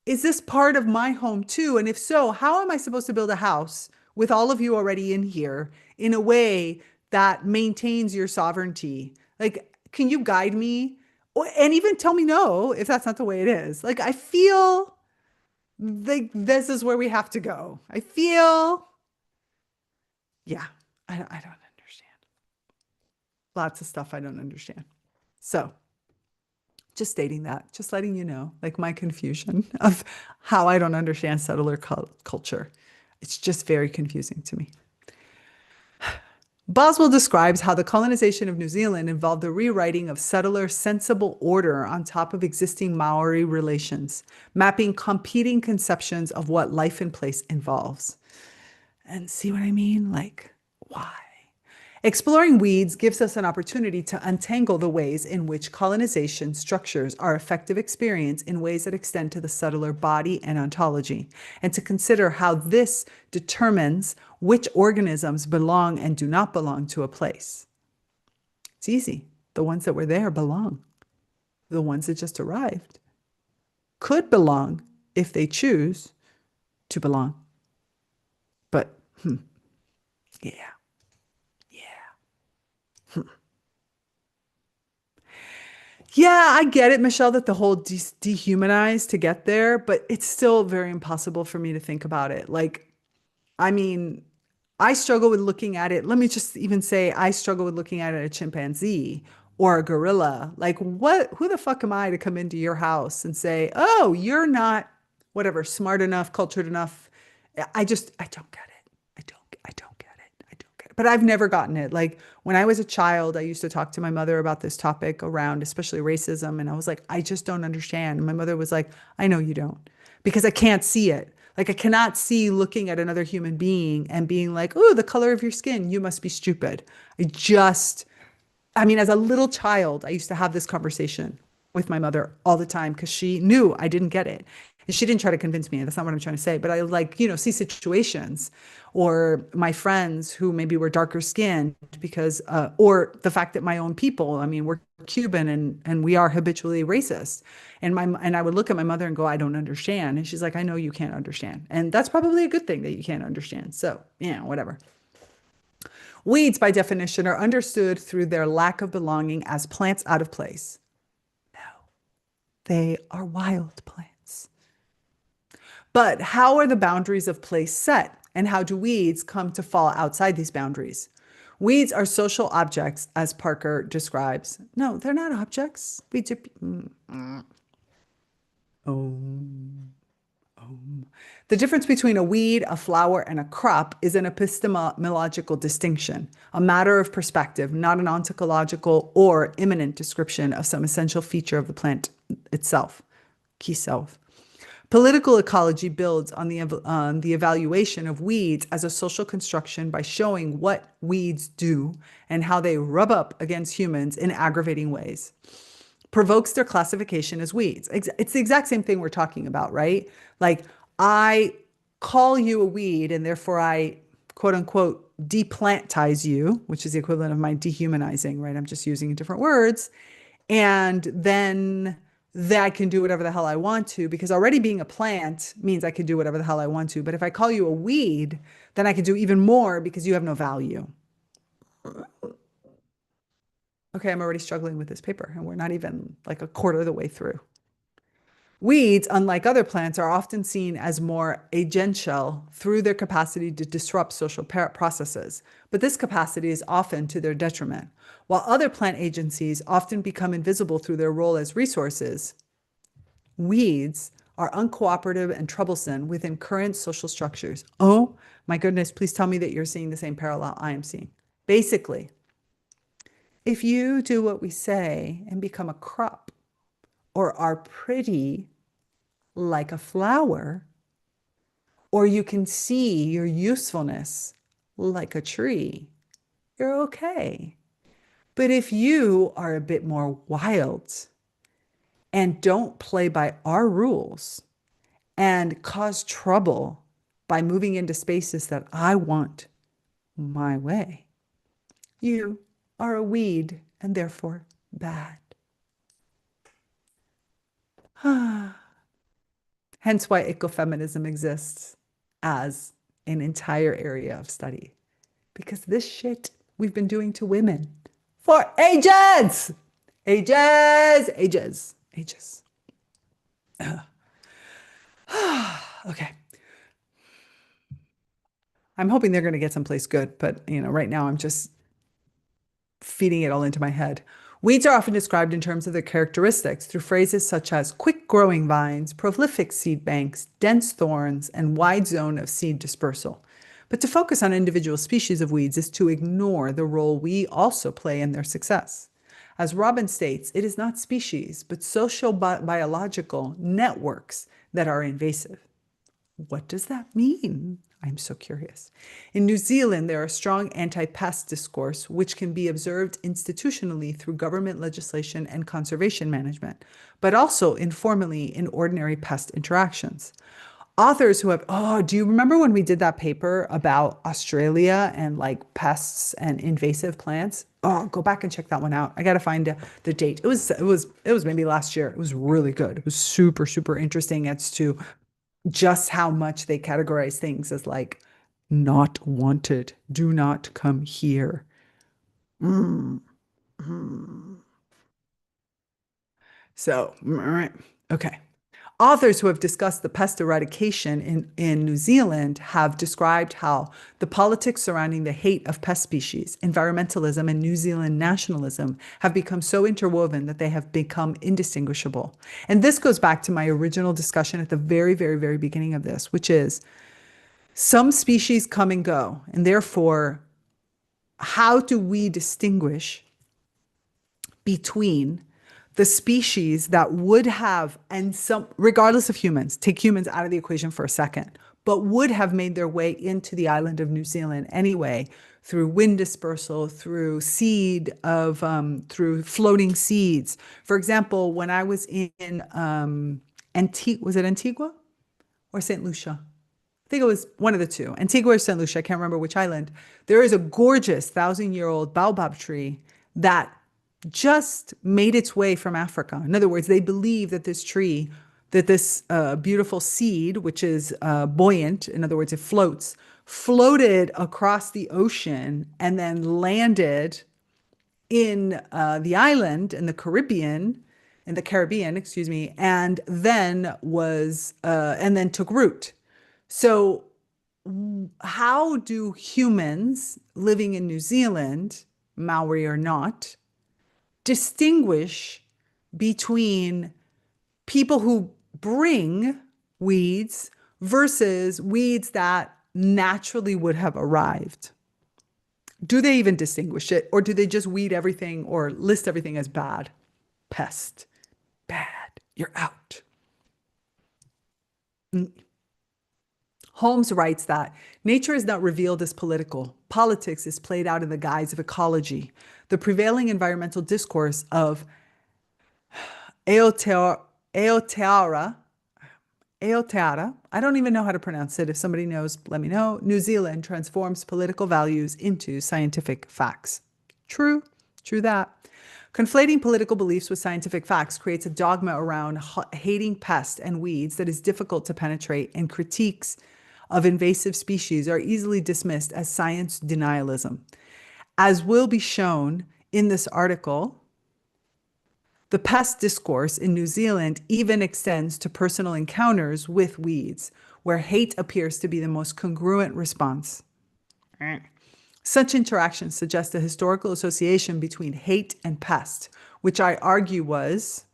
is this part of my home too? And if so, how am I supposed to build a house with all of you already in here in a way that maintains your sovereignty? Like, can you guide me? And even tell me no if that's not the way it is. Like, I feel like this is where we have to go. I feel, yeah, I don't understand. Lots of stuff I don't understand. So, just stating that, just letting you know, like my confusion of how I don't understand settler culture. It's just very confusing to me. Boswell describes how the colonization of New Zealand involved the rewriting of settler sensible order on top of existing Maori relations, mapping competing conceptions of what life in place involves. And see what I mean? Like, why? Exploring weeds gives us an opportunity to untangle the ways in which colonization structures our effective experience in ways that extend to the settler body and ontology, and to consider how this determines which organisms belong and do not belong to a place. It's easy. The ones that were there belong. The ones that just arrived could belong if they choose to belong. But, yeah. Yeah, I get it, Michelle, that the whole dehumanize to get there, but it's still very impossible for me to think about it. Like, I mean, I struggle with looking at it. Let me just even say I struggle with looking at it a chimpanzee or a gorilla. Like, who the fuck am I to come into your house and say, oh, you're not whatever, smart enough, cultured enough. I don't get it. I don't get it. but I've never gotten it. Like when I was a child, I used to talk to my mother about this topic around especially racism. And I was like, I just don't understand. And my mother was like, I know you don't because I can't see it. Like I cannot see looking at another human being and being like, oh, the color of your skin, you must be stupid. I just, I mean, as a little child, I used to have this conversation with my mother all the time because she knew I didn't get it. And she didn't try to convince me. That's not what I'm trying to say. But I like, see situations or my friends who maybe were darker skinned because, or the fact that my own people, I mean, we're Cuban and we are habitually racist. And I would look at my mother and go, I don't understand. And she's like, I know you can't understand. And that's probably a good thing that you can't understand. So, yeah, whatever. Weeds, by definition, are understood through their lack of belonging as plants out of place. They are wild plants. But how are the boundaries of place set? And how do weeds come to fall outside these boundaries? Weeds are social objects, as Parker describes. No, they're not objects. Weeds are. Oh. The difference between a weed, a flower, and a crop is an epistemological distinction, a matter of perspective, not an ontological or immanent description of some essential feature of the plant itself, key self. Political ecology builds on the evaluation of weeds as a social construction by showing what weeds do and how they rub up against humans in aggravating ways. Provokes their classification as weeds. It's the exact same thing we're talking about, right? Like I call you a weed and therefore I quote unquote deplantize you, which is the equivalent of my dehumanizing, right? I'm just using different words. And then I can do whatever the hell I want to because already being a plant means I can do whatever the hell I want to. But if I call you a weed, then I can do even more because you have no value. Okay, I'm already struggling with this paper and we're not even like a quarter of the way through. Weeds, unlike other plants, are often seen as more agential through their capacity to disrupt social processes, but this capacity is often to their detriment. While other plant agencies often become invisible through their role as resources, weeds are uncooperative and troublesome within current social structures. Oh my goodness, please tell me that you're seeing the same parallel I am seeing. Basically, if you do what we say and become a crop or are pretty like a flower, or you can see your usefulness like a tree, you're okay. But if you are a bit more wild and don't play by our rules and cause trouble by moving into spaces that I want my way, you are a weed and therefore bad. Hence why ecofeminism exists as an entire area of study. Because this shit we've been doing to women for ages, ages, ages, ages. Okay. I'm hoping they're going to get someplace good, but right now I'm just feeding it all into my head. Weeds are often described in terms of their characteristics through phrases such as quick growing vines, prolific seed banks, dense thorns, and wide zone of seed dispersal. But to focus on individual species of weeds is to ignore the role we also play in their success. As Robin states, it is not species, but social biological networks that are invasive. What does that mean? I'm so curious. In New Zealand, there are strong anti-pest discourse, which can be observed institutionally through government legislation and conservation management, but also informally in ordinary pest interactions. Authors who have, do you remember when we did that paper about Australia and like pests and invasive plants? Oh, go back and check that one out. I got to find the date. It was maybe last year. It was really good. It was super, super interesting as to just how much they categorize things as like not wanted, do not come here. Mm. Mm. So, okay. Authors who have discussed the pest eradication in New Zealand have described how the politics surrounding the hate of pest species, environmentalism, and New Zealand nationalism have become so interwoven that they have become indistinguishable. And this goes back to my original discussion at the very, very, very beginning of this, which is some species come and go, and therefore how do we distinguish between the species that would have, and some, regardless of humans, take humans out of the equation for a second, but would have made their way into the island of New Zealand anyway, through wind dispersal, through through floating seeds. For example, when I was in Antigua, was it Antigua or St. Lucia? I think it was one of the two, Antigua or St. Lucia, I can't remember which island. There is a gorgeous 1,000-year-old baobab tree that just made its way from Africa. In other words, they believe that this tree, that this beautiful seed, which is buoyant, in other words, it floats, floated across the ocean and then landed in the island in the Caribbean, excuse me, and then took root. So how do humans living in New Zealand, Maori or not, distinguish between people who bring weeds versus weeds that naturally would have arrived? Do they even distinguish it, or do they just weed everything or list everything as bad? Pest, bad, you're out. Holmes writes that nature is not revealed as political. Politics is played out in the guise of ecology. The prevailing environmental discourse of Aotearoa, Aotearoa, Aotearoa, I don't even know how to pronounce it. If somebody knows, let me know. New Zealand transforms political values into scientific facts. True, true that. Conflating political beliefs with scientific facts creates a dogma around hating pests and weeds that is difficult to penetrate, and critiques of invasive species are easily dismissed as science denialism. As will be shown in this article, the pest discourse in New Zealand even extends to personal encounters with weeds, where hate appears to be the most congruent response. Such interactions suggest a historical association between hate and pest, which I argue was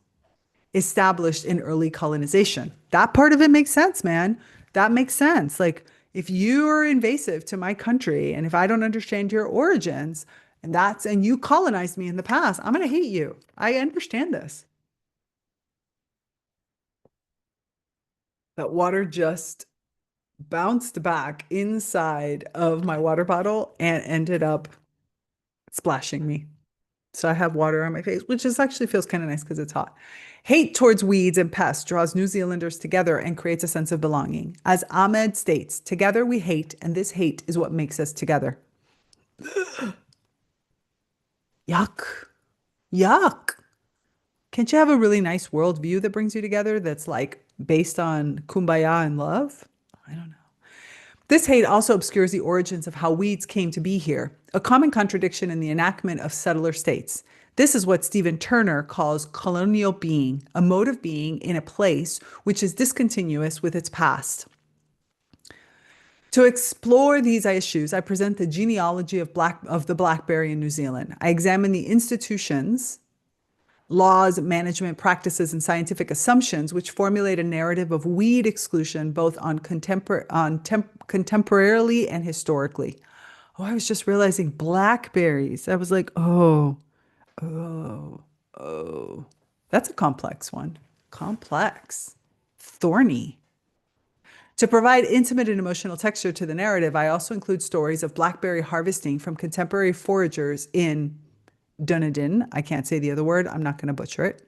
established in early colonization. That part of it makes sense, man. That makes sense. Like, if you are invasive to my country and if I don't understand your origins, and you colonized me in the past, I'm going to hate you. I understand this. That water just bounced back inside of my water bottle and ended up splashing me. So I have water on my face, which is actually feels kind of nice because it's hot. Hate towards weeds and pests draws New Zealanders together and creates a sense of belonging. As Ahmed states, together we hate, and this hate is what makes us together. Yuck. Yuck. Can't you have a really nice worldview that brings you together that's like based on kumbaya and love? I don't know. This hate also obscures the origins of how weeds came to be here, a common contradiction in the enactment of settler states. This is what Stephen Turner calls colonial being, a mode of being in a place which is discontinuous with its past. To explore these issues, I present the genealogy of the blackberry in New Zealand. I examine the institutions, laws, management practices, and scientific assumptions which formulate a narrative of weed exclusion both contemporarily and historically. Oh, I was just realizing blackberries. I was like, oh, oh, oh. That's a complex one. Complex. Thorny. To provide intimate and emotional texture to the narrative, I also include stories of blackberry harvesting from contemporary foragers in Dunedin. I can't say the other word. I'm not going to butcher it.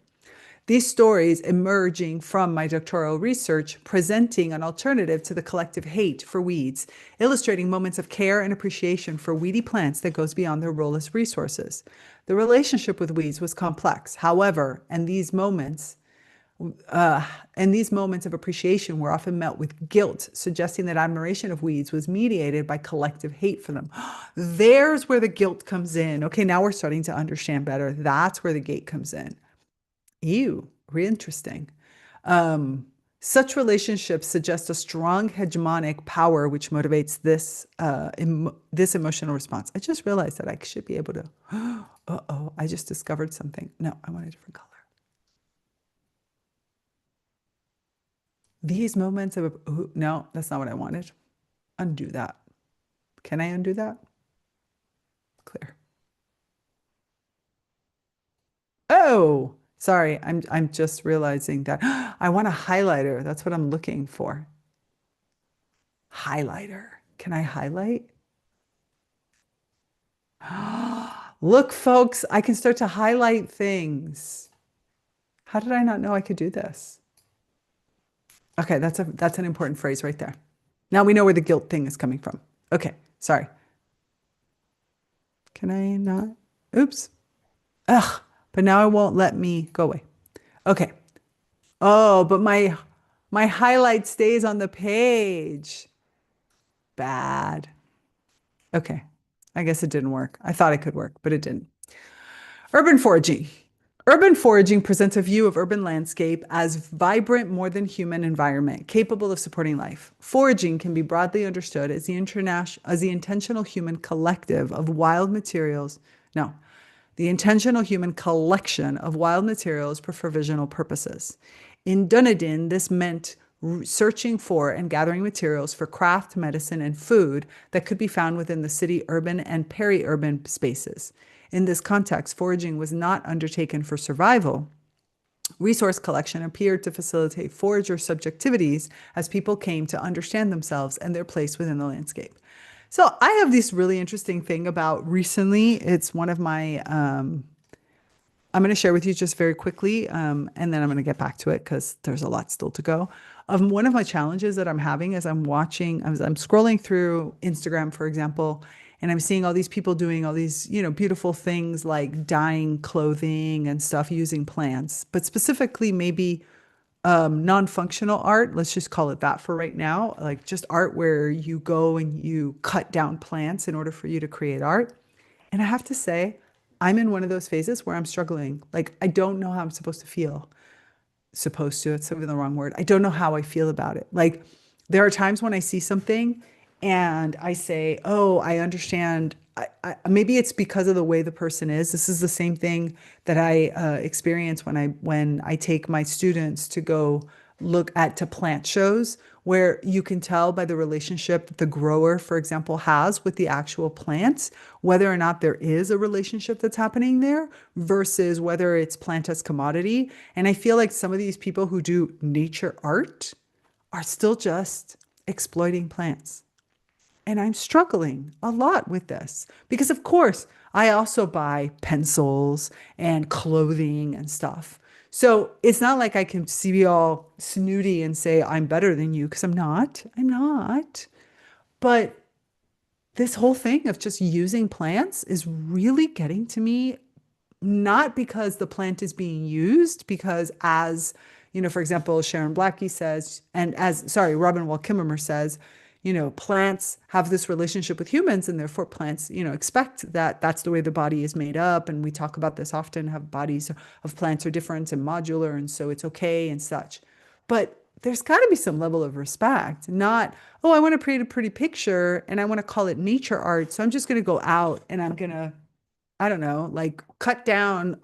These stories emerging from my doctoral research, presenting an alternative to the collective hate for weeds, illustrating moments of care and appreciation for weedy plants that goes beyond their role as resources. The relationship with weeds was complex. However, and these moments of appreciation were often met with guilt, suggesting that admiration of weeds was mediated by collective hate for them. There's where the guilt comes in. Okay, now we're starting to understand better. That's where the gate comes in. Ew, really interesting. Such relationships suggest a strong hegemonic power which motivates this emotional response. I just realized that I should be able to, uh-oh, I just discovered something. No, I want a different color. These moments of, ooh, no, that's not what I wanted. Undo that. Can I undo that? Clear. Oh, sorry. I'm just realizing that I want a highlighter. That's what I'm looking for. Highlighter. Can I highlight? Look, folks, I can start to highlight things. How did I not know I could do this? Okay, that's an important phrase right there. Now we know where the guilt thing is coming from. Okay, sorry. Can I not? Oops. Ugh, but now it won't let me go away. Okay. Oh, but my highlight stays on the page. Bad. Okay. I guess it didn't work. I thought it could work, but it didn't. Urban foraging. Urban foraging presents a view of urban landscape as vibrant, more than human environment, capable of supporting life. Foraging can be broadly understood as the intentional human collective of wild materials. No, the intentional human collection of wild materials for provisional purposes. In Dunedin, this meant searching for and gathering materials for craft, medicine, and food that could be found within the city urban and peri-urban spaces. In this context, foraging was not undertaken for survival. Resource collection appeared to facilitate forager subjectivities as people came to understand themselves and their place within the landscape. So I have this really interesting thing about recently. It's one of my I'm going to share with you just very quickly, and then I'm going to get back to it because there's a lot still to go. One of my challenges that I'm having as I'm watching, as I'm scrolling through Instagram, for example, and I'm seeing all these people doing all these, beautiful things like dyeing clothing and stuff using plants, but specifically maybe non-functional art. Let's just call it that for right now, like just art where you go and you cut down plants in order for you to create art. And I have to say, I'm in one of those phases where I'm struggling. Like, I don't know how I'm supposed to feel. Supposed to, it's even the wrong word. I don't know how I feel about it. Like, there are times when I see something and I say, oh, I understand. Maybe it's because of the way the person is. This is the same thing that I experience when I take my students to go look at to plant shows where you can tell by the relationship that the grower, for example, has with the actual plants, whether or not there is a relationship that's happening there versus whether it's plant as commodity. And I feel like some of these people who do nature art are still just exploiting plants. And I'm struggling a lot with this because, of course, I also buy pencils and clothing and stuff. So it's not like I can be all snooty and say I'm better than you because I'm not. I'm not. But this whole thing of just using plants is really getting to me, not because the plant is being used, because as, for example, Sharon Blackie says, and sorry, Robin Wall Kimmerer says, plants have this relationship with humans and therefore plants, expect that that's the way the body is made up. And we talk about this often, how bodies of plants are different and modular. And so it's okay and such. But there's got to be some level of respect, not, oh, I want to create a pretty picture and I want to call it nature art. So I'm just going to go out and I'm going to, I don't know, like cut down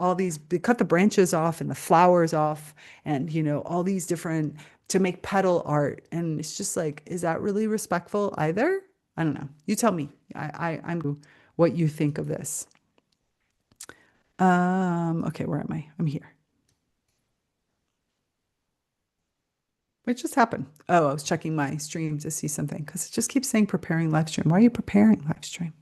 cut the branches off and the flowers off and, all these different to make petal art. And it's just like, is that really respectful either? I don't know. You tell me. I'm what you think of this. Okay, where am I? I'm here. What just happened? Oh, I was checking my stream to see something because it just keeps saying preparing live stream. Why are you preparing live stream?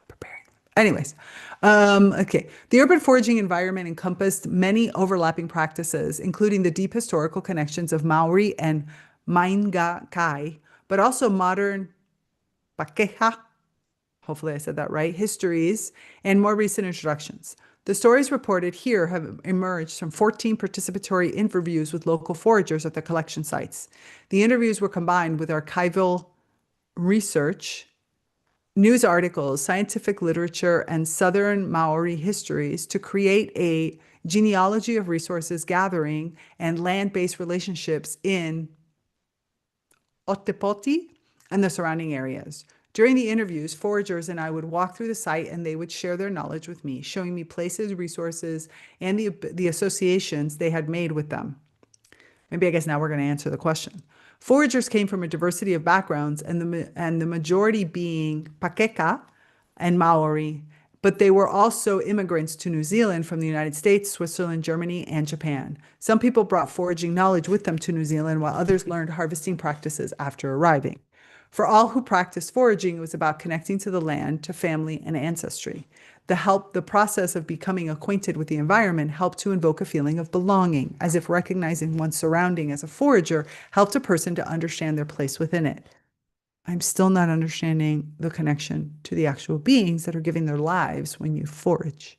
Preparing. Anyways, okay. The urban foraging environment encompassed many overlapping practices, including the deep historical connections of Maori and Mainga Kai, but also modern Pakeha, hopefully I said that right, histories, and more recent introductions. The stories reported here have emerged from 14 participatory interviews with local foragers at the collection sites. The interviews were combined with archival research, news articles, scientific literature, and Southern Maori histories to create a genealogy of resources gathering and land-based relationships in Otepoti and the surrounding areas. During the interviews, foragers and I would walk through the site and they would share their knowledge with me, showing me places, resources, and the associations they had made with them. Maybe I guess now we're going to answer the question. Foragers came from a diversity of backgrounds and the majority being Pakeka and Maori, but they were also immigrants to New Zealand from the United States, Switzerland, Germany, and Japan. Some people brought foraging knowledge with them to New Zealand, while others learned harvesting practices after arriving. For all who practiced foraging, it was about connecting to the land, to family, and ancestry. The process of becoming acquainted with the environment helped to invoke a feeling of belonging, as if recognizing one's surrounding as a forager helped a person to understand their place within it. I'm still not understanding the connection to the actual beings that are giving their lives when you forage.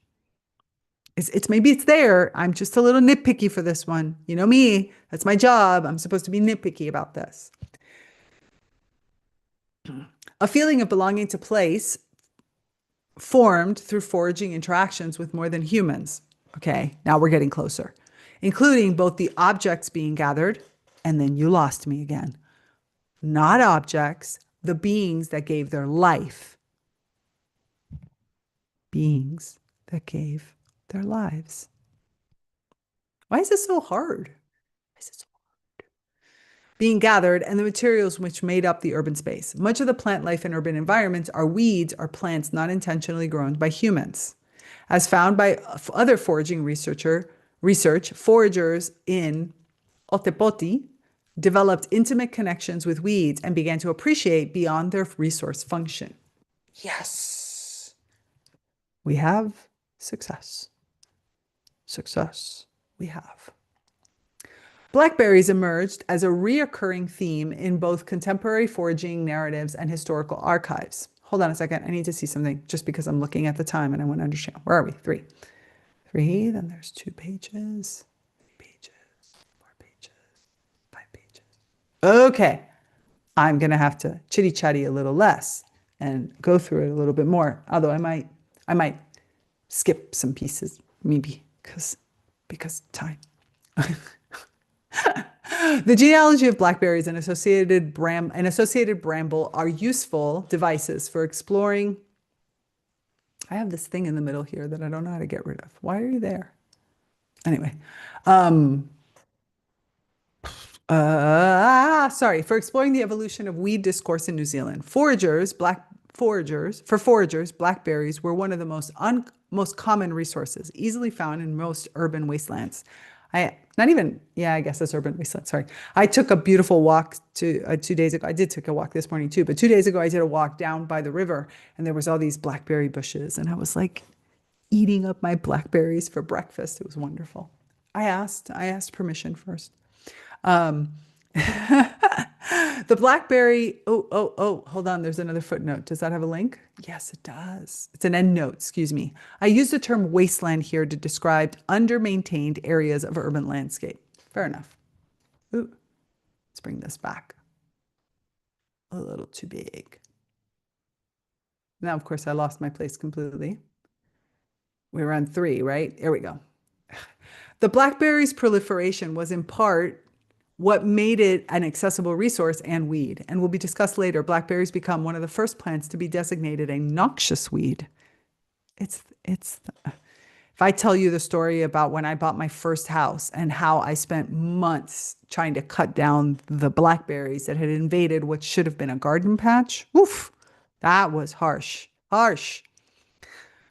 It's maybe it's there. I'm just a little nitpicky for this one. You know me, that's my job. I'm supposed to be nitpicky about this. A feeling of belonging to place formed through foraging interactions with more than humans. Okay, now we're getting closer, including both the objects being gathered, and then you lost me again. Not objects, the beings that gave their life. Beings that gave their lives. Why is this so hard? Why is it so hard? Being gathered and the materials which made up the urban space. Much of the plant life in urban environments are weeds or plants not intentionally grown by humans. As found by other foraging research, foragers in Otepoti developed intimate connections with weeds and began to appreciate beyond their resource function. Yes, we have success. Success we have. Blackberries emerged as a reoccurring theme in both contemporary foraging narratives and historical archives. Hold on a second. I need to see something just because I'm looking at the time and I want to understand. Where are we? Three, then there's 2 pages, 3 pages, 4 pages, 5 pages. Okay. I'm going to have to chitty chatty a little less and go through it a little bit more. Although I might skip some pieces, maybe because time. The genealogy of blackberries and associated bramble are useful devices for exploring. I have this thing in the middle here that I don't know how to get rid of. Why are you there? Anyway, sorry, for exploring the evolution of weed discourse in New Zealand. For foragers, blackberries were one of the most common resources, easily found in most urban wastelands. I guess that's urban wasteland. Sorry. I took a beautiful walk 2 days ago. I did take a walk this morning too, but 2 days ago I did a walk down by the river and there was all these blackberry bushes and I was like eating up my blackberries for breakfast. It was wonderful. I asked permission first. The blackberry, hold on, there's another footnote. Does that have a link? Yes, it does. It's an end note, excuse me. I use the term wasteland here to describe under-maintained areas of urban landscape. Fair enough. Ooh, let's bring this back. A little too big. Now, of course, I lost my place completely. We were on 3, right? There we go. The blackberry's proliferation was in part what made it an accessible resource and weed. And will be discussed later, blackberries become one of the first plants to be designated a noxious weed. If I tell you the story about when I bought my first house and how I spent months trying to cut down the blackberries that had invaded what should have been a garden patch, oof, that was harsh.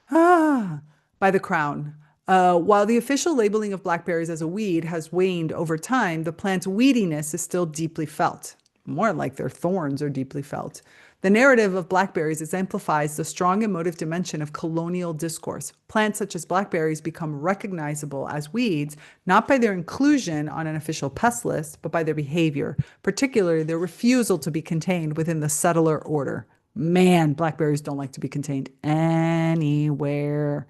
By the Crown. While the official labeling of blackberries as a weed has waned over time, the plant's weediness is still deeply felt. More like their thorns are deeply felt. The narrative of blackberries exemplifies the strong emotive dimension of colonial discourse. Plants such as blackberries become recognizable as weeds, not by their inclusion on an official pest list, but by their behavior, particularly their refusal to be contained within the settler order. Man, blackberries don't like to be contained anywhere.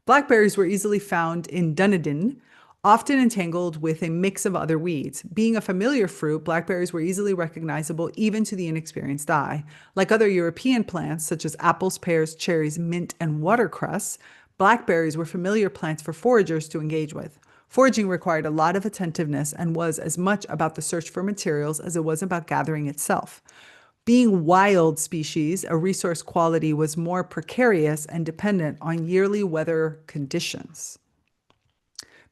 Blackberries were easily found in Dunedin, often entangled with a mix of other weeds. Being a familiar fruit, blackberries were easily recognizable even to the inexperienced eye. Like other European plants, such as apples, pears, cherries, mint, and watercress, blackberries were familiar plants for foragers to engage with. Foraging required a lot of attentiveness and was as much about the search for materials as it was about gathering itself. Being wild species, a resource quality was more precarious and dependent on yearly weather conditions.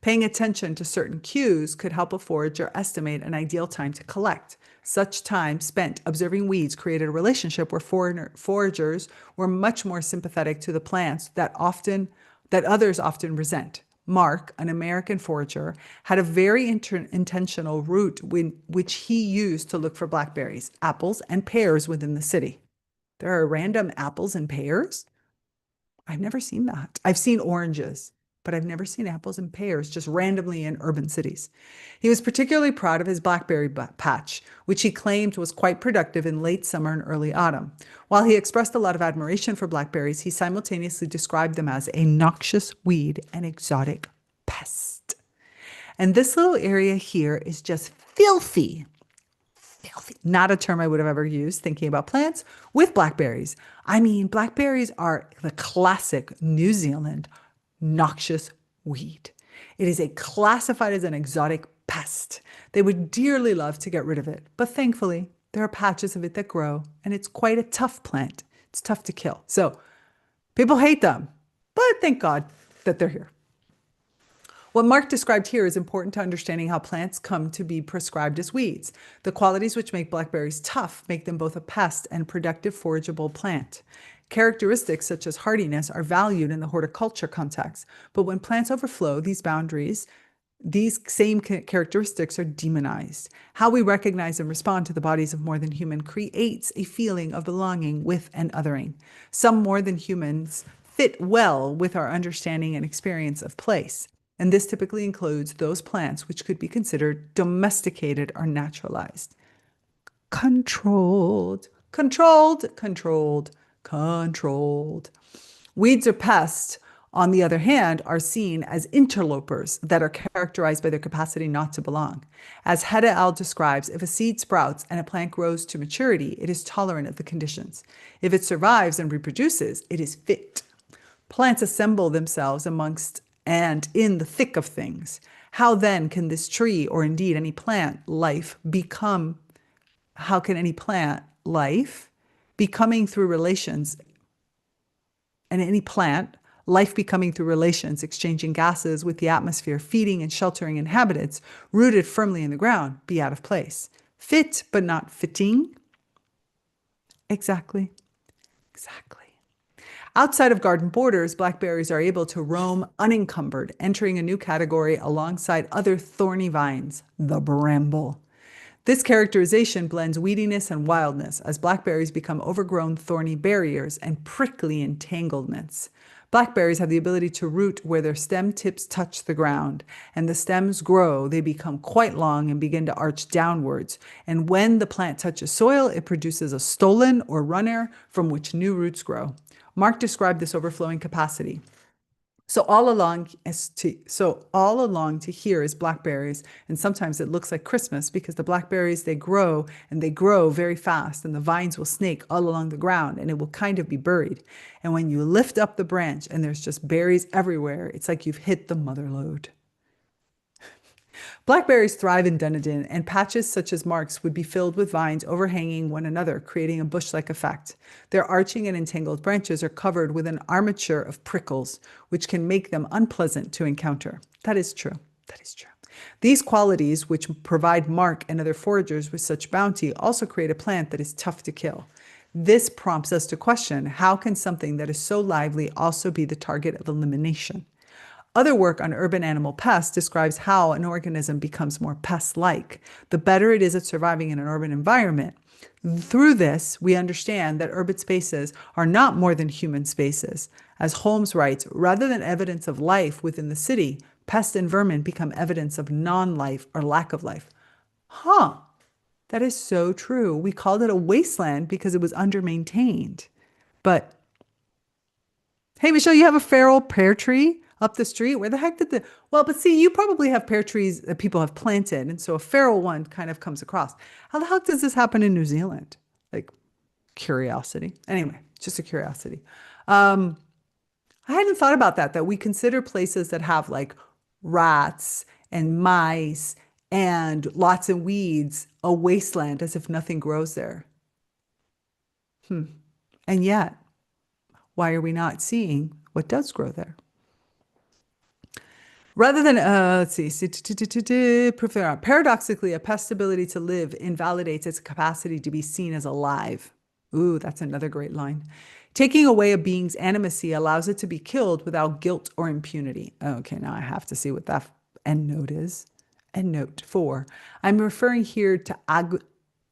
Paying attention to certain cues could help a forager estimate an ideal time to collect. Such time spent observing weeds created a relationship where foragers were much more sympathetic to the plants that others often resent. Mark, an American forager, had a very intentional route which he used to look for blackberries, apples, and pears within the city. There are random apples and pears? I've never seen that. I've seen oranges, but I've never seen apples and pears just randomly in urban cities. He was particularly proud of his blackberry patch, which he claimed was quite productive in late summer and early autumn. While he expressed a lot of admiration for blackberries, he simultaneously described them as a noxious weed and exotic pest. And this little area here is just filthy. Filthy. Not a term I would have ever used thinking about plants with blackberries. I mean, blackberries are the classic New Zealand noxious weed. It is classified as an exotic pest. They would dearly love to get rid of it, but thankfully, there are patches of it that grow, and it's quite a tough plant. It's tough to kill. So people hate them, but thank God that they're here. What Mark described here is important to understanding how plants come to be prescribed as weeds. The qualities which make blackberries tough make them both a pest and productive forageable plant. Characteristics such as hardiness are valued in the horticulture context, but when plants overflow these boundaries, these same characteristics are demonized. How we recognize and respond to the bodies of more than human creates a feeling of belonging with and othering. Some more than humans fit well with our understanding and experience of place. And this typically includes those plants which could be considered domesticated or naturalized. Controlled, controlled, controlled, controlled. Weeds or pests, on the other hand, are seen as interlopers that are characterized by their capacity not to belong. As Hedda Al describes, if a seed sprouts and a plant grows to maturity, it is tolerant of the conditions. If it survives and reproduces, it is fit. Plants assemble themselves amongst and in the thick of things. How then can this tree, or indeed any plant life, become, how can any plant life becoming through relations, and any plant life becoming through relations, exchanging gases with the atmosphere, feeding and sheltering inhabitants, rooted firmly in the ground, be out of place? Fit, but not fitting? Exactly. Exactly. Outside of garden borders, blackberries are able to roam unencumbered, entering a new category alongside other thorny vines, the bramble. This characterization blends weediness and wildness as blackberries become overgrown thorny barriers and prickly entanglements. Blackberries have the ability to root where their stem tips touch the ground, and the stems grow, they become quite long and begin to arch downwards. And when the plant touches soil, it produces a stolon or runner from which new roots grow. Mark described this overflowing capacity. So all along to here is blackberries, and sometimes it looks like Christmas because the blackberries, they grow and they grow very fast, and the vines will snake all along the ground and it will kind of be buried. And when you lift up the branch and there's just berries everywhere, it's like you've hit the mother lode. Blackberries thrive in Dunedin, and patches such as Mark's would be filled with vines overhanging one another, creating a bush-like effect. Their arching and entangled branches are covered with an armature of prickles, which can make them unpleasant to encounter. That is true. That is true. These qualities, which provide Mark and other foragers with such bounty, also create a plant that is tough to kill. This prompts us to question, how can something that is so lively also be the target of elimination? Other work on urban animal pests describes how an organism becomes more pest-like, the better it is at surviving in an urban environment. Through this, we understand that urban spaces are not more than human spaces. As Holmes writes, rather than evidence of life within the city, pests and vermin become evidence of non-life or lack of life. Huh, that is so true. We called it a wasteland because it was under-maintained. But, hey, Michelle, you have a feral pear tree up the street? Where the heck did well, but see, you probably have pear trees that people have planted, and so a feral one kind of comes across. How the heck does this happen in New Zealand? Like, curiosity. Anyway, just a curiosity. I hadn't thought about that we consider places that have like rats and mice and lots of weeds a wasteland as if nothing grows there. And yet, why are we not seeing what does grow there? Rather than, let's see, paradoxically, a pest's ability to live invalidates its capacity to be seen as alive. Ooh, that's another great line. Taking away a being's animacy allows it to be killed without guilt or impunity. Okay, now I have to see what that end note is. End note 4. I'm referring here to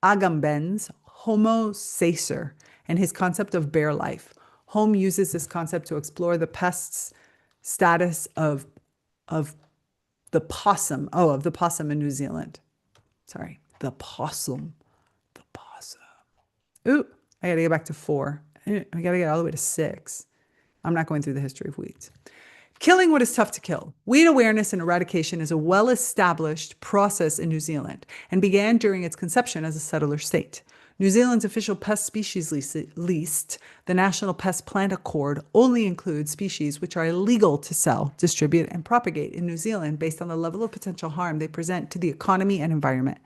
Agamben's Homo sacer and his concept of bare life. Holm uses this concept to explore the pest's status of the possum. Oh, of the possum in New Zealand. Sorry, the possum. The possum. Ooh, I got to get back to 4. I got to get all the way to 6. I'm not going through the history of weeds. Killing what is tough to kill. Weed awareness and eradication is a well-established process in New Zealand and began during its conception as a settler state. New Zealand's official pest species list, the National Pest Plant Accord, only includes species which are illegal to sell, distribute, and propagate in New Zealand based on the level of potential harm they present to the economy and environment.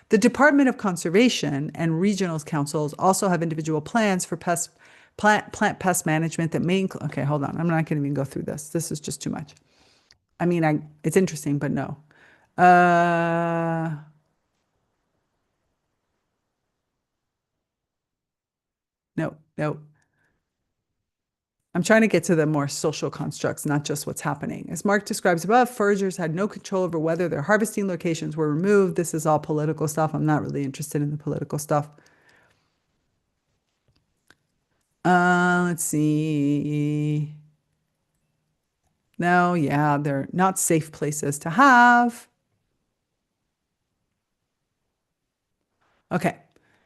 The Department of Conservation and regional councils also have individual plans for plant pest management that may include, okay, hold on. I'm not going to even go through this. This is just too much. I mean, it's interesting, but no. No, no. I'm trying to get to the more social constructs, not just what's happening. As Mark describes above, foragers had no control over whether their harvesting locations were removed. This is all political stuff. I'm not really interested in the political stuff. Let's see. No, yeah, they're not safe places to have. Okay.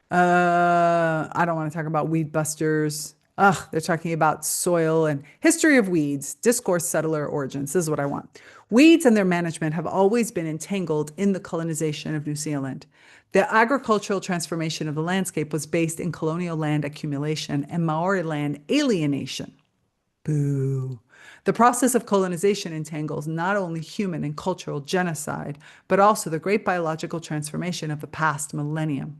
I don't want to talk about weed busters. Ugh, they're talking about soil and history of weeds, discourse settler origins. This is what I want. Weeds and their management have always been entangled in the colonization of New Zealand. The agricultural transformation of the landscape was based in colonial land accumulation and Maori land alienation. Boo. The process of colonization entangles not only human and cultural genocide, but also the great biological transformation of the past millennium.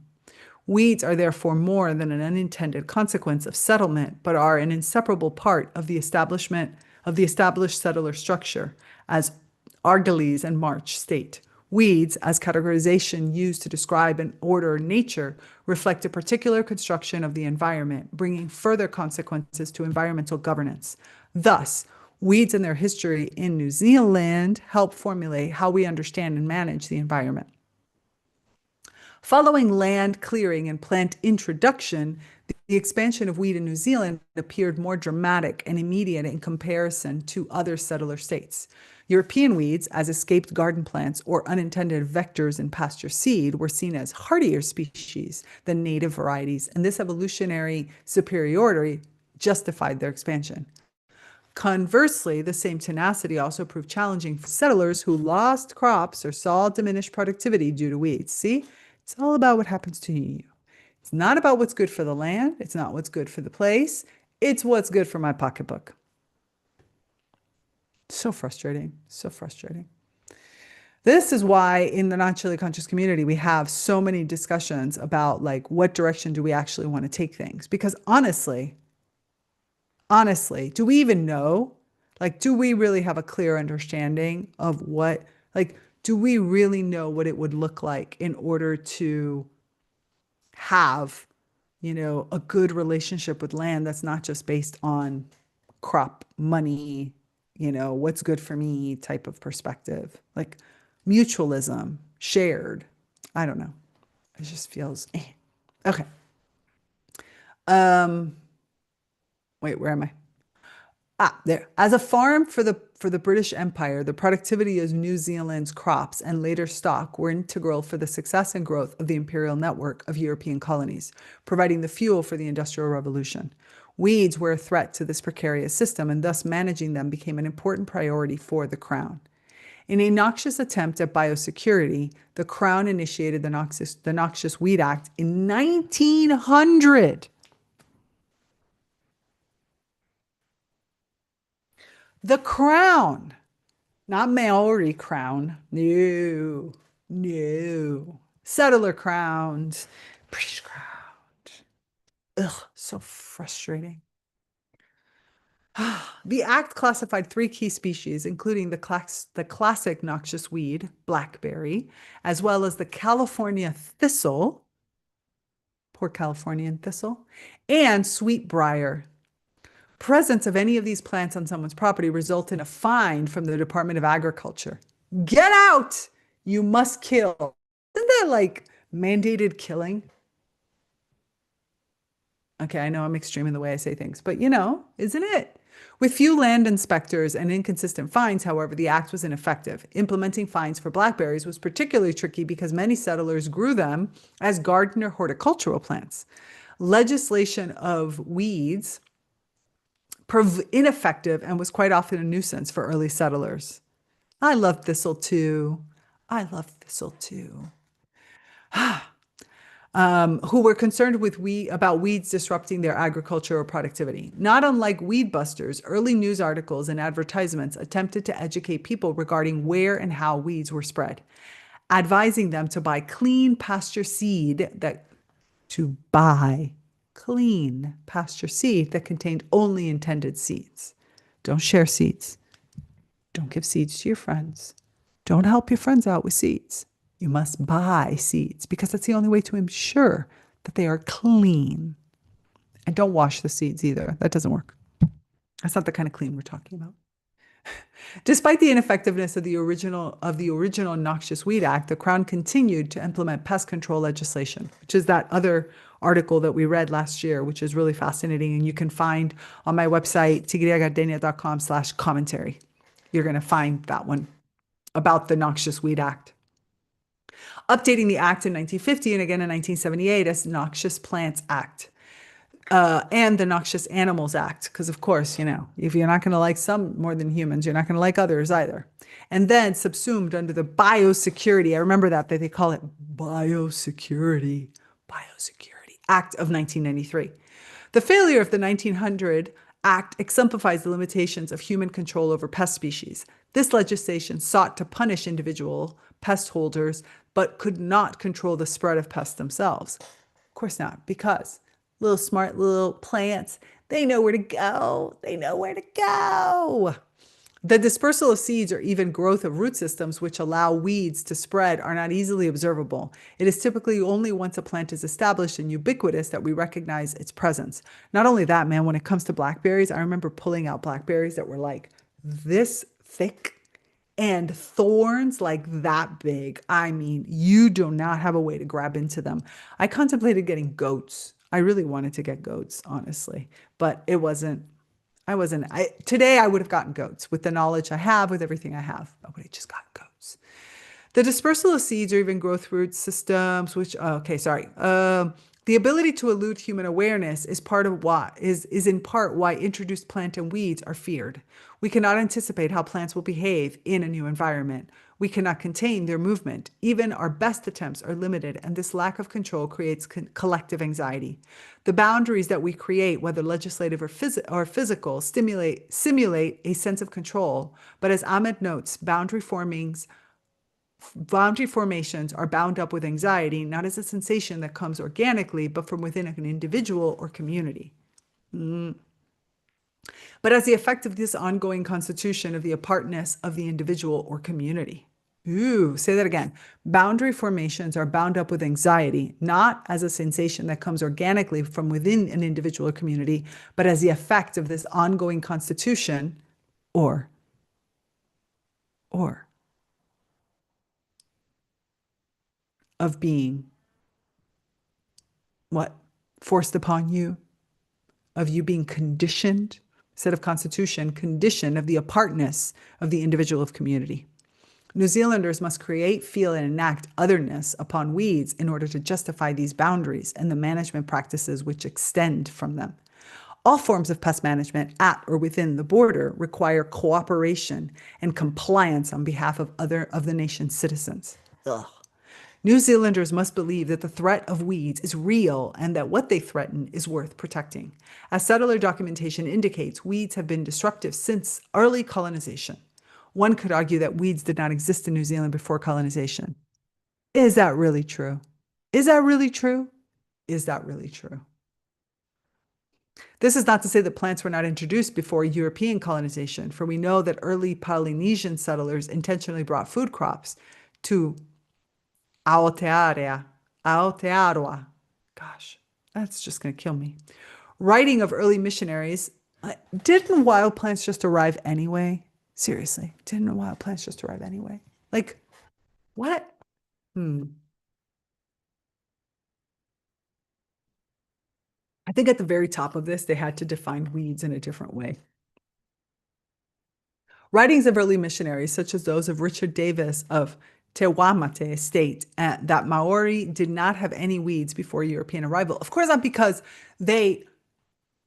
Weeds are therefore more than an unintended consequence of settlement, but are an inseparable part of the establishment of the established settler structure, as Argelese and March state. Weeds, as categorization used to describe and order nature, reflect a particular construction of the environment, bringing further consequences to environmental governance. Thus, weeds and their history in New Zealand help formulate how we understand and manage the environment. Following land clearing and plant introduction, the expansion of weed in New Zealand appeared more dramatic and immediate in comparison to other settler states. European weeds, as escaped garden plants or unintended vectors in pasture seed, were seen as hardier species than native varieties, and this evolutionary superiority justified their expansion. Conversely, the same tenacity also proved challenging for settlers who lost crops or saw diminished productivity due to weeds. See, it's all about what happens to you. It's not about what's good for the land. It's not what's good for the place. It's what's good for my pocketbook. So frustrating. So frustrating. This is why in the non-chili conscious community, we have so many discussions about like, what direction do we actually want to take things? Because honestly, do we even know? Like, do we really have a clear understanding of what, like, do we really know what it would look like in order to have, a good relationship with land that's not just based on crop money, what's good for me type of perspective, like mutualism, shared. I don't know. It just feels okay. Um, wait, where am I? There. As a farm for the British Empire, the productivity of New Zealand's crops and later stock were integral for the success and growth of the imperial network of European colonies, providing the fuel for the Industrial Revolution. Weeds were a threat to this precarious system, and thus managing them became an important priority for the Crown. In a noxious attempt at biosecurity, the Crown initiated the Noxious Weed Act in 1900. The Crown. Not Maori crown. No, no. Settler crowns. British crown. Ugh, so frustrating. The act classified three key species, including the classic noxious weed, blackberry, as well as the California thistle, poor Californian thistle, and sweetbriar. Presence of any of these plants on someone's property result in a fine from the Department of Agriculture. Get out! You must kill. Isn't that like mandated killing? Okay, I know I'm extreme in the way I say things, but isn't it? With few land inspectors and inconsistent fines, however, the act was ineffective. Implementing fines for blackberries was particularly tricky because many settlers grew them as garden or horticultural plants. Legislation of weeds proved ineffective and was quite often a nuisance for early settlers. I love thistle too. I love thistle too. Who were concerned with about weeds disrupting their agricultural productivity. Not unlike weed busters, early news articles and advertisements attempted to educate people regarding where and how weeds were spread, advising them to buy clean pasture seed that contained only intended seeds. Don't share seeds. Don't give seeds to your friends. Don't help your friends out with seeds. You must buy seeds because that's the only way to ensure that they are clean. And don't wash the seeds either. That doesn't work. That's not the kind of clean we're talking about. Despite the ineffectiveness of the original Noxious Weed Act, the Crown continued to implement pest control legislation, which is that other article that we read last year, which is really fascinating. And you can find on my website, tigriagardenia.com/commentary. You're going to find that one about the Noxious Weed Act. Updating the act in 1950 and again in 1978 as Noxious Plants Act. And the Noxious Animals Act, because of course, if you're not going to like some more than humans, you're not going to like others either. And then subsumed under the Biosecurity, I remember that they call it Biosecurity Act of 1993. The failure of the 1900 Act exemplifies the limitations of human control over pest species. This legislation sought to punish individual pest holders, but could not control the spread of pests themselves. Of course not, because smart little plants, they know where to go. They know where to go. The dispersal of seeds or even growth of root systems which allow weeds to spread are not easily observable. It is typically only once a plant is established and ubiquitous that we recognize its presence. Not only that, man, when it comes to blackberries, I remember pulling out blackberries that were like this thick and thorns like that big. I mean, you do not have a way to grab into them. I contemplated getting goats. I really wanted to get goats, honestly, but today I would have gotten goats with the knowledge I have, with everything I have. I would have just got goats. The dispersal of seeds or even growth root systems, the ability to elude human awareness is in part why introduced plant and weeds are feared. We cannot anticipate how plants will behave in a new environment. We cannot contain their movement. Even our best attempts are limited, and this lack of control creates collective anxiety. The boundaries that we create, whether legislative or physical, simulate a sense of control. But as Ahmed notes, boundary formations are bound up with anxiety, not as a sensation that comes organically, but from within an individual or community. But as the effect of this ongoing constitution of the apartness of the individual or community. Ooh, say that again. Boundary formations are bound up with anxiety, not as a sensation that comes organically from within an individual or community, but as the effect of this ongoing constitution or of being forced upon you, of you being conditioned, instead of constitution, condition of the apartness of the individual of community. New Zealanders must create, feel, and enact otherness upon weeds in order to justify these boundaries and the management practices which extend from them. All forms of pest management at or within the border require cooperation and compliance on behalf of the nation's citizens. Ugh. New Zealanders must believe that the threat of weeds is real and that what they threaten is worth protecting. As settler documentation indicates, weeds have been disruptive since early colonization. One could argue that weeds did not exist in New Zealand before colonization. Is that really true? Is that really true? Is that really true? This is not to say that plants were not introduced before European colonization, for we know that early Polynesian settlers intentionally brought food crops to Aotearoa. Aotearoa. Gosh, that's just going to kill me. Writing of early missionaries, didn't wild plants just arrive anyway? Seriously, didn't wild plants just arrive anyway? Like, what? Hmm. I think at the very top of this, they had to define weeds in a different way. Writings of early missionaries, such as those of Richard Davis of Tewamate, state that Maori did not have any weeds before European arrival. Of course, not because they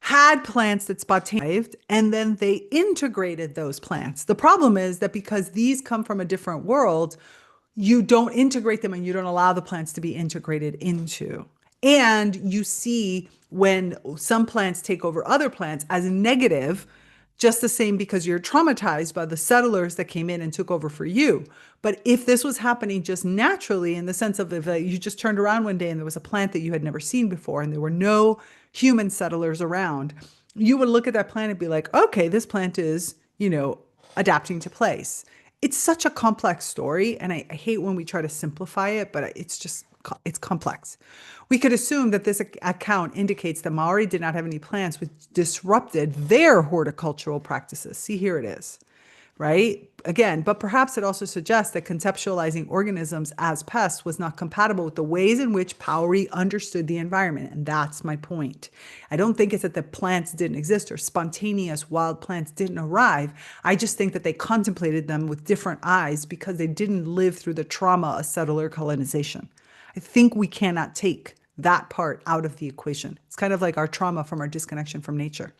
had plants that spontaneously and then they integrated those plants. The problem is that because these come from a different world, you don't integrate them and you don't allow the plants to be integrated into. And you see when some plants take over other plants as a negative, just the same because you're traumatized by the settlers that came in and took over for you. But if this was happening just naturally, in the sense of if you just turned around one day and there was a plant that you had never seen before and there were no human settlers around, you would look at that plant and be like, okay, this plant is, adapting to place. It's such a complex story, and I hate when we try to simplify it, but it's complex. We could assume that this account indicates that Maori did not have any plants which disrupted their horticultural practices. See, here it is, right? Again, but perhaps it also suggests that conceptualizing organisms as pests was not compatible with the ways in which Maori understood the environment. And that's my point. I don't think it's that the plants didn't exist or spontaneous wild plants didn't arrive. I just think that they contemplated them with different eyes because they didn't live through the trauma of settler colonization. I think we cannot take that part out of the equation. It's kind of like our trauma from our disconnection from nature.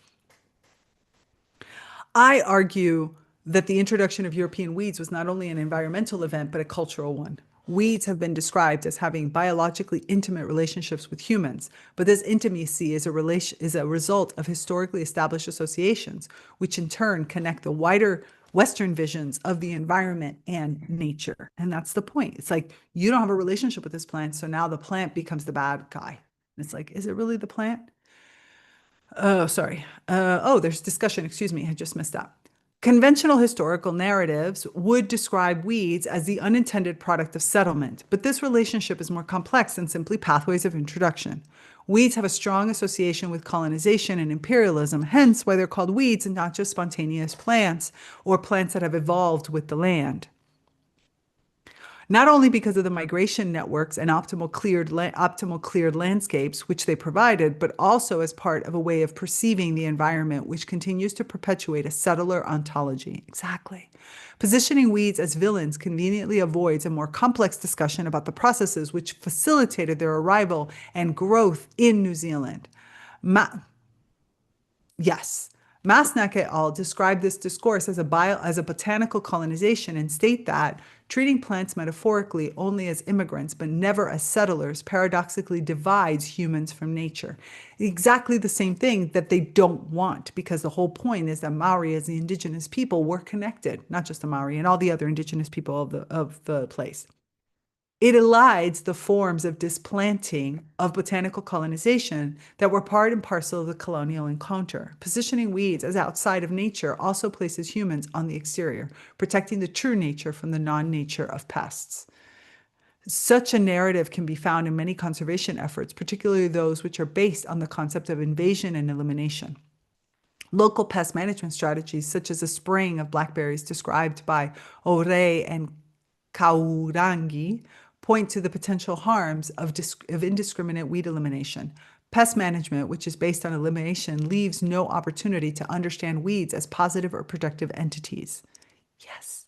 I argue that the introduction of European weeds was not only an environmental event, but a cultural one. Weeds have been described as having biologically intimate relationships with humans, but this intimacy is a result of historically established associations, which in turn connect the wider Western visions of the environment and nature. And that's the point. It's like you don't have a relationship with this plant, so now the plant becomes the bad guy. And it's like, is it really the plant? Oh, sorry. There's discussion. Excuse me. I just missed that. Conventional historical narratives would describe weeds as the unintended product of settlement, but this relationship is more complex than simply pathways of introduction. Weeds have a strong association with colonization and imperialism, hence why they're called weeds and not just spontaneous plants or plants that have evolved with the land. Not only because of the migration networks and optimal cleared landscapes which they provided, but also as part of a way of perceiving the environment which continues to perpetuate a settler ontology. Exactly. Positioning weeds as villains conveniently avoids a more complex discussion about the processes which facilitated their arrival and growth in New Zealand. Yes. Masnack et al. Describe this discourse as a botanical colonization and state that treating plants metaphorically only as immigrants but never as settlers paradoxically divides humans from nature. Exactly the same thing that they don't want, because the whole point is that Maori as the indigenous people were connected, not just the Maori and all the other indigenous people of the place. It elides the forms of displanting of botanical colonization that were part and parcel of the colonial encounter. Positioning weeds as outside of nature also places humans on the exterior, protecting the true nature from the non-nature of pests. Such a narrative can be found in many conservation efforts, particularly those which are based on the concept of invasion and elimination. Local pest management strategies, such as the spraying of blackberries described by Ore and Kaurangi, point to the potential harms of indiscriminate weed elimination. Pest management, which is based on elimination, leaves no opportunity to understand weeds as positive or productive entities. Yes.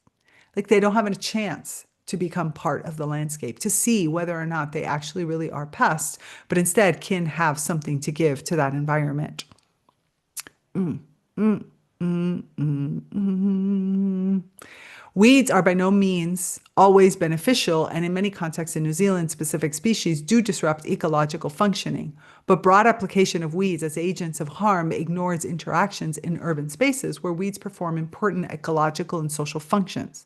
Like they don't have a chance to become part of the landscape, to see whether or not they actually really are pests, but instead can have something to give to that environment. Mm, mm, mm, mm, mm. Weeds are by no means always beneficial, and in many contexts in New Zealand, specific species do disrupt ecological functioning. But broad application of weeds as agents of harm ignores interactions in urban spaces where weeds perform important ecological and social functions.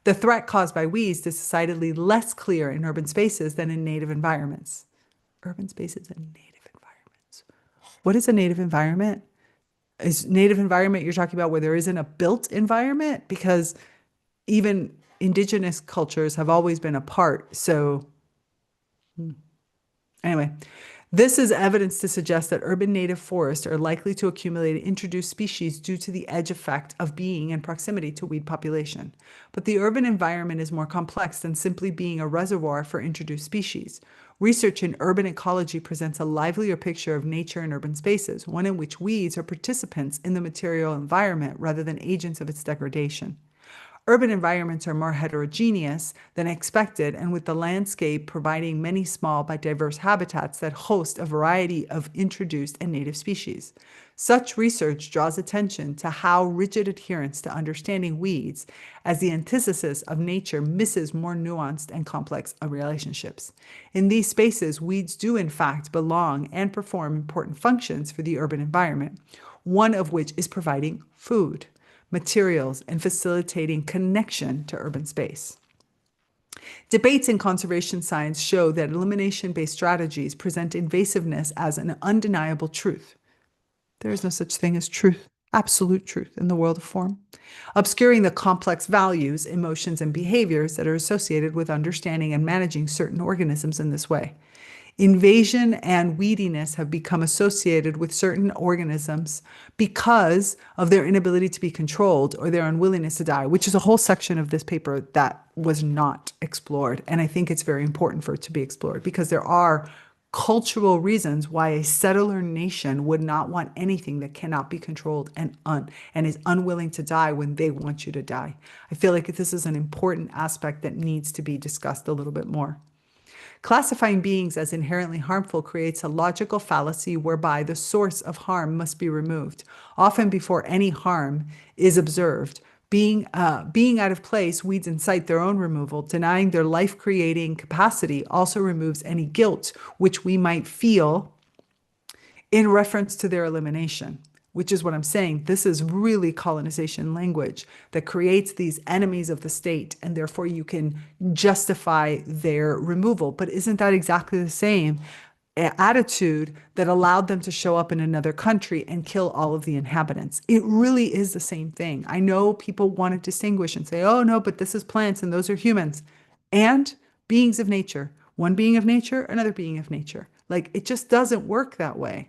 The threat caused by weeds is decidedly less clear in urban spaces than in native environments. Urban spaces and native environments. What is a native environment? Is native environment you're talking about where there isn't a built environment? Because even indigenous cultures have always been apart. So anyway, this is evidence to suggest that urban native forests are likely to accumulate introduced species due to the edge effect of being in proximity to weed population. But the urban environment is more complex than simply being a reservoir for introduced species. Research in urban ecology presents a livelier picture of nature in urban spaces, one in which weeds are participants in the material environment rather than agents of its degradation. Urban environments are more heterogeneous than expected, and with the landscape providing many small but diverse habitats that host a variety of introduced and native species. Such research draws attention to how rigid adherence to understanding weeds as the antithesis of nature misses more nuanced and complex relationships. In these spaces, weeds do in fact belong and perform important functions for the urban environment, one of which is providing food, materials, and facilitating connection to urban space. Debates in conservation science show that elimination-based strategies present invasiveness as an undeniable truth. There is no such thing as truth, absolute truth in the world of form, obscuring the complex values, emotions, and behaviors that are associated with understanding and managing certain organisms in this way. Invasion and weediness have become associated with certain organisms because of their inability to be controlled or their unwillingness to die, which is a whole section of this paper that was not explored. And I think it's very important for it to be explored because there are cultural reasons why a settler nation would not want anything that cannot be controlled and is unwilling to die when they want you to die. I feel like this is an important aspect that needs to be discussed a little bit more. Classifying beings as inherently harmful creates a logical fallacy whereby the source of harm must be removed, often before any harm is observed. Being out of place, weeds incite their own removal. Denying their life-creating capacity also removes any guilt which we might feel in reference to their elimination, which is what I'm saying. This is really colonization language that creates these enemies of the state, and therefore you can justify their removal. But isn't that exactly the same attitude that allowed them to show up in another country and kill all of the inhabitants? It really is the same thing. I know people want to distinguish and say, oh no, but this is plants and those are humans. And beings of nature. One being of nature, another being of nature. Like, it just doesn't work that way.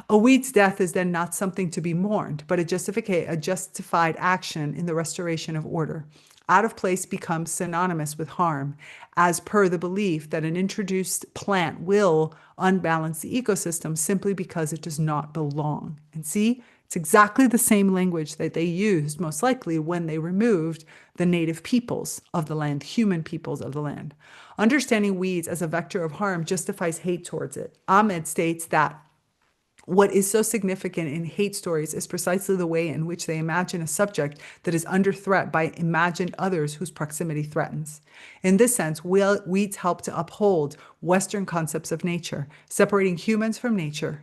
A weed's death is then not something to be mourned, but a justified action in the restoration of order. Out of place becomes synonymous with harm, as per the belief that an introduced plant will unbalance the ecosystem simply because it does not belong. And see, it's exactly the same language that they used, most likely, when they removed the native peoples of the land, human peoples of the land. Understanding weeds as a vector of harm justifies hate towards it. Ahmed states that what is so significant in hate stories is precisely the way in which they imagine a subject that is under threat by imagined others whose proximity threatens. In this sense, weeds help to uphold Western concepts of nature. Separating humans from nature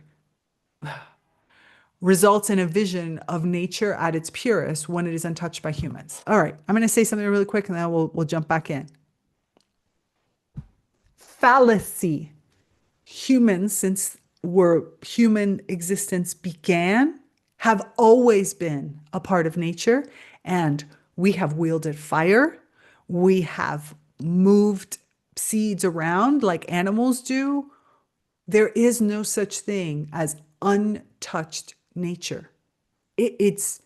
results in a vision of nature at its purest when it is untouched by humans. All right, I'm going to say something really quick and then we'll jump back in. Fallacy. Humans, since human existence began, have always been a part of nature, and we have wielded fire. We have moved seeds around like animals do. There is no such thing as untouched nature. It's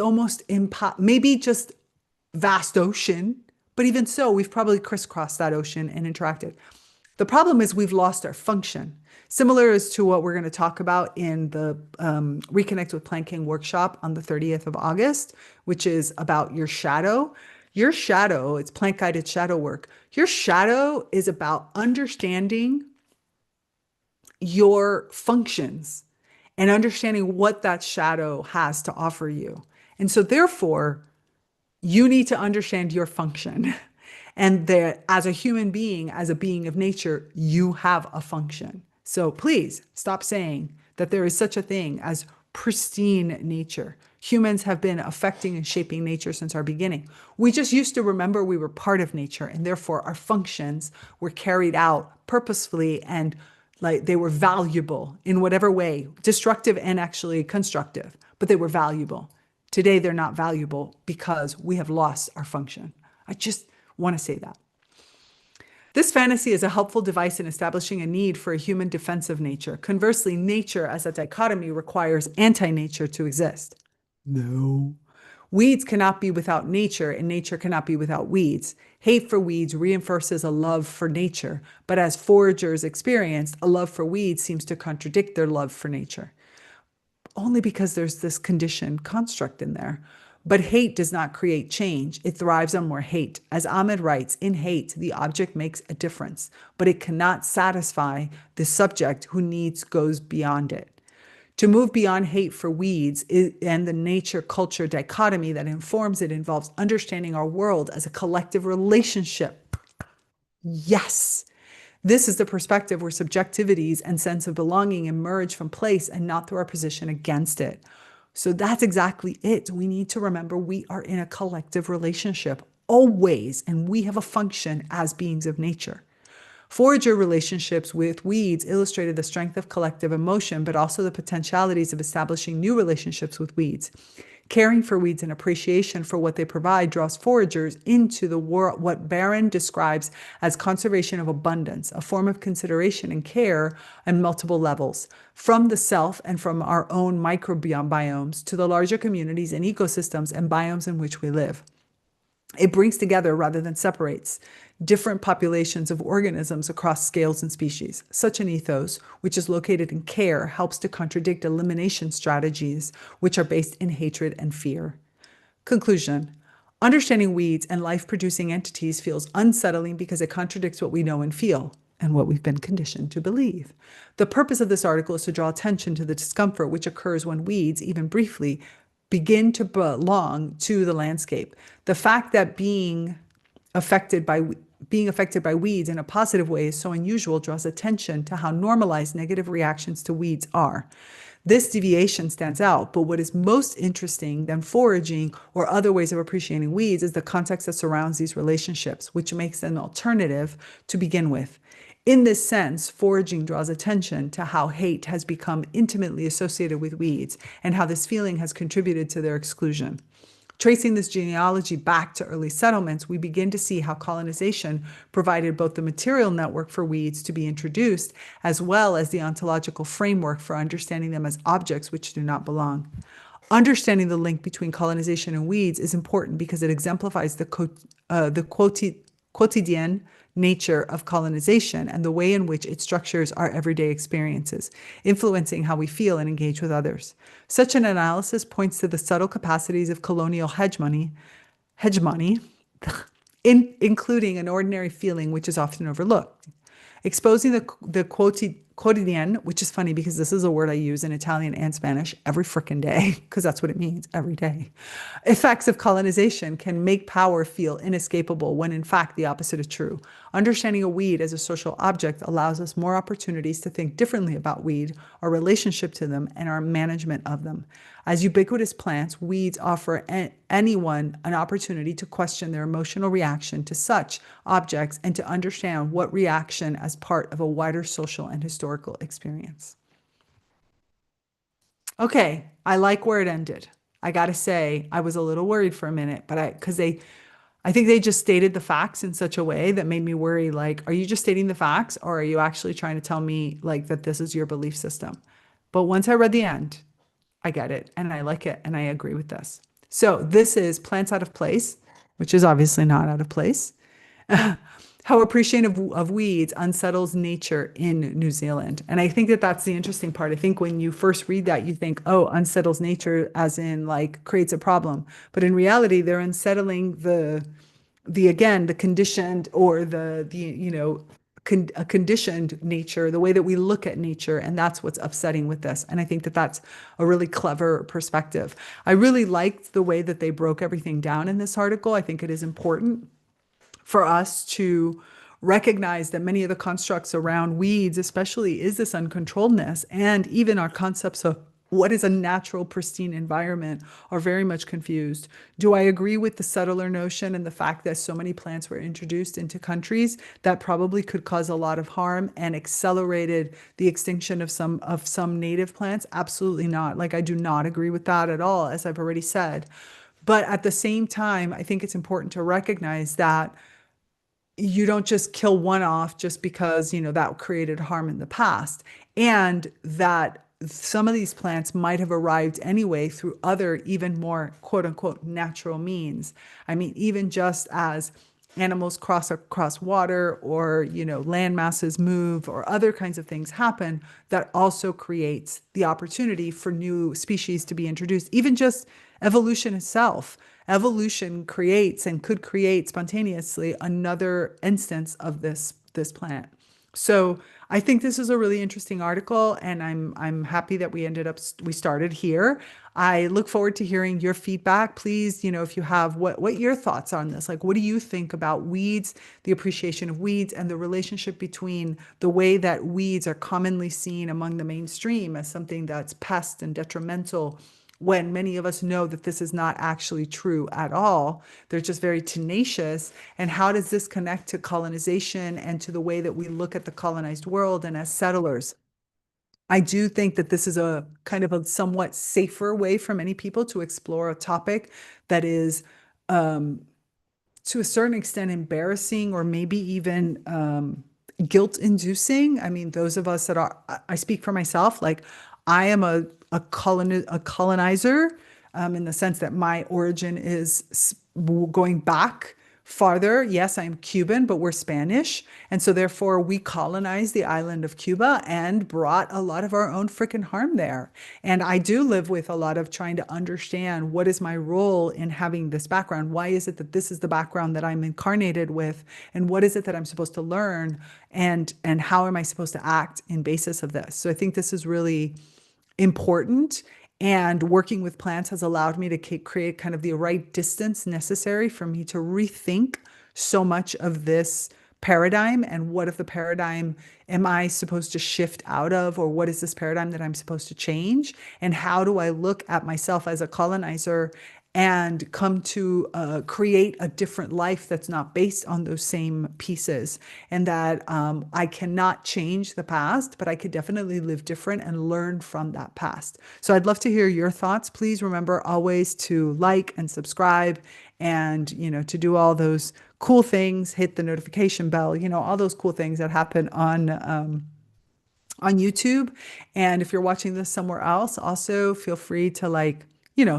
almost impossible. Maybe just vast ocean, but even so, we've probably crisscrossed that ocean and interacted. The problem is we've lost our function. Similar as to what we're going to talk about in the Reconnect with Plant King workshop on the 30th of August, which is about your shadow. Your shadow, it's plant guided shadow work. Your shadow is about understanding your functions and understanding what that shadow has to offer you. And so therefore, you need to understand your function. And that as a human being, as a being of nature, you have a function. So please stop saying that there is such a thing as pristine nature. Humans have been affecting and shaping nature since our beginning. We just used to remember we were part of nature, and therefore our functions were carried out purposefully and Like they were valuable in whatever way, destructive and actually constructive, but they were valuable. Today, they're not valuable because we have lost our function. I just want to say that. This fantasy is a helpful device in establishing a need for a human defensive nature. Conversely, nature as a dichotomy requires anti nature to exist. No. Weeds cannot be without nature, and nature cannot be without weeds. Hate for weeds reinforces a love for nature, but as foragers experienced, a love for weeds seems to contradict their love for nature, only because there's this conditioned construct in there. But hate does not create change. It thrives on more hate. As Ahmed writes, in hate, the object makes a difference, but it cannot satisfy the subject who needs goes beyond it. To move beyond hate for weeds and the nature culture dichotomy that informs it involves understanding our world as a collective relationship. Yes. This is the perspective where subjectivities and sense of belonging emerge from place and not through our position against it. So that's exactly it. We need to remember we are in a collective relationship always, and we have a function as beings of nature. Forager relationships with weeds illustrated the strength of collective emotion, but also the potentialities of establishing new relationships with weeds. Caring for weeds and appreciation for what they provide draws foragers into the world, what Barron describes as conservation of abundance, a form of consideration and care on multiple levels, from the self and from our own microbiomes to the larger communities and ecosystems and biomes in which we live. It brings together rather than separates different populations of organisms across scales and species. Such an ethos, which is located in care, helps to contradict elimination strategies, which are based in hatred and fear. Conclusion. Understanding weeds and life-producing entities feels unsettling because it contradicts what we know and feel, and what we've been conditioned to believe. The purpose of this article is to draw attention to the discomfort which occurs when weeds, even briefly, begin to belong to the landscape. The fact that being affected by weeds in a positive way is so unusual draws attention to how normalized negative reactions to weeds are. This deviation stands out, but what is most interesting than foraging or other ways of appreciating weeds is the context that surrounds these relationships, which makes them an alternative to begin with. In this sense, foraging draws attention to how hate has become intimately associated with weeds and how this feeling has contributed to their exclusion. Tracing this genealogy back to early settlements, we begin to see how colonization provided both the material network for weeds to be introduced, as well as the ontological framework for understanding them as objects which do not belong. Understanding the link between colonization and weeds is important because it exemplifies the quotidian nature of colonization and the way in which it structures our everyday experiences, influencing how we feel and engage with others. Such an analysis points to the subtle capacities of colonial hegemony, including an ordinary feeling which is often overlooked. Exposing the quotidian, which is funny because this is a word I use in Italian and Spanish every frickin' day, because that's what it means, every day. Effects of colonization can make power feel inescapable when in fact the opposite is true. Understanding a weed as a social object allows us more opportunities to think differently about weed, our relationship to them, and our management of them. As ubiquitous plants, weeds offer anyone an opportunity to question their emotional reaction to such objects and to understand what reaction as part of a wider social and historical experience. Okay, I like where it ended. I gotta say, I was a little worried for a minute, but I think they just stated the facts in such a way that made me worry, like, are you just stating the facts or are you actually trying to tell me like that this is your belief system? But once I read the end, I get it and I like it and I agree with this. So this is Plants Out of Place, which is obviously not out of place. How appreciation of weeds unsettles nature in New Zealand. And I think that that's the interesting part. I think when you first read that, you think, oh, unsettles nature as in like creates a problem. But in reality, they're unsettling the conditioned or a conditioned nature, the way that we look at nature. And that's what's upsetting with this. And I think that that's a really clever perspective. I really liked the way that they broke everything down in this article. I think it is important for us to recognize that many of the constructs around weeds, especially, is this uncontrolledness, and even our concepts what is a natural, pristine environment are very much confused. Do I agree with the settler notion and the fact that so many plants were introduced into countries that probably could cause a lot of harm and accelerated the extinction of some native plants? Absolutely not. Like I do not agree with that at all, as I've already said. But at the same time, I think it's important to recognize that you don't just kill one off just because, that created harm in the past. And that some of these plants might have arrived anyway through other, even more quote unquote natural means. I mean, even just as animals cross across water or, land masses move or other kinds of things happen, that also creates the opportunity for new species to be introduced. Even just evolution itself. Evolution creates and could create spontaneously another instance of this plant. So I think this is a really interesting article, and I'm happy that we started here. I look forward to hearing your feedback. Please, if you have what your thoughts on this, like what do you think about weeds, the appreciation of weeds, and the relationship between the way that weeds are commonly seen among the mainstream as something that's pest and detrimental, when many of us know that this is not actually true at all. They're just very tenacious. And how does this connect to colonization and to the way that we look at the colonized world and as settlers? I do think that this is a kind of a somewhat safer way for many people to explore a topic that is to a certain extent embarrassing or maybe even guilt inducing. I mean, those of us that are, I speak for myself, like I am a colonizer in the sense that my origin is going back farther. Yes, I'm Cuban, but we're Spanish. And so therefore we colonized the island of Cuba and brought a lot of our own freaking harm there. And I do live with a lot of trying to understand what is my role in having this background? Why is it that this is the background that I'm incarnated with? And what is it that I'm supposed to learn? And how am I supposed to act in basis of this? So I think this is really important. And working with plants has allowed me to create kind of the right distance necessary for me to rethink so much of this paradigm. And what if the paradigm am I supposed to shift out of, or what is this paradigm that I'm supposed to change? And how do I look at myself as a colonizer and come to create a different life that's not based on those same pieces? And that I cannot change the past, but I could definitely live different and learn from that past. So I'd love to hear your thoughts. Please remember always to like and subscribe, and to do all those cool things, hit the notification bell, all those cool things that happen on YouTube. And if you're watching this somewhere else, also feel free to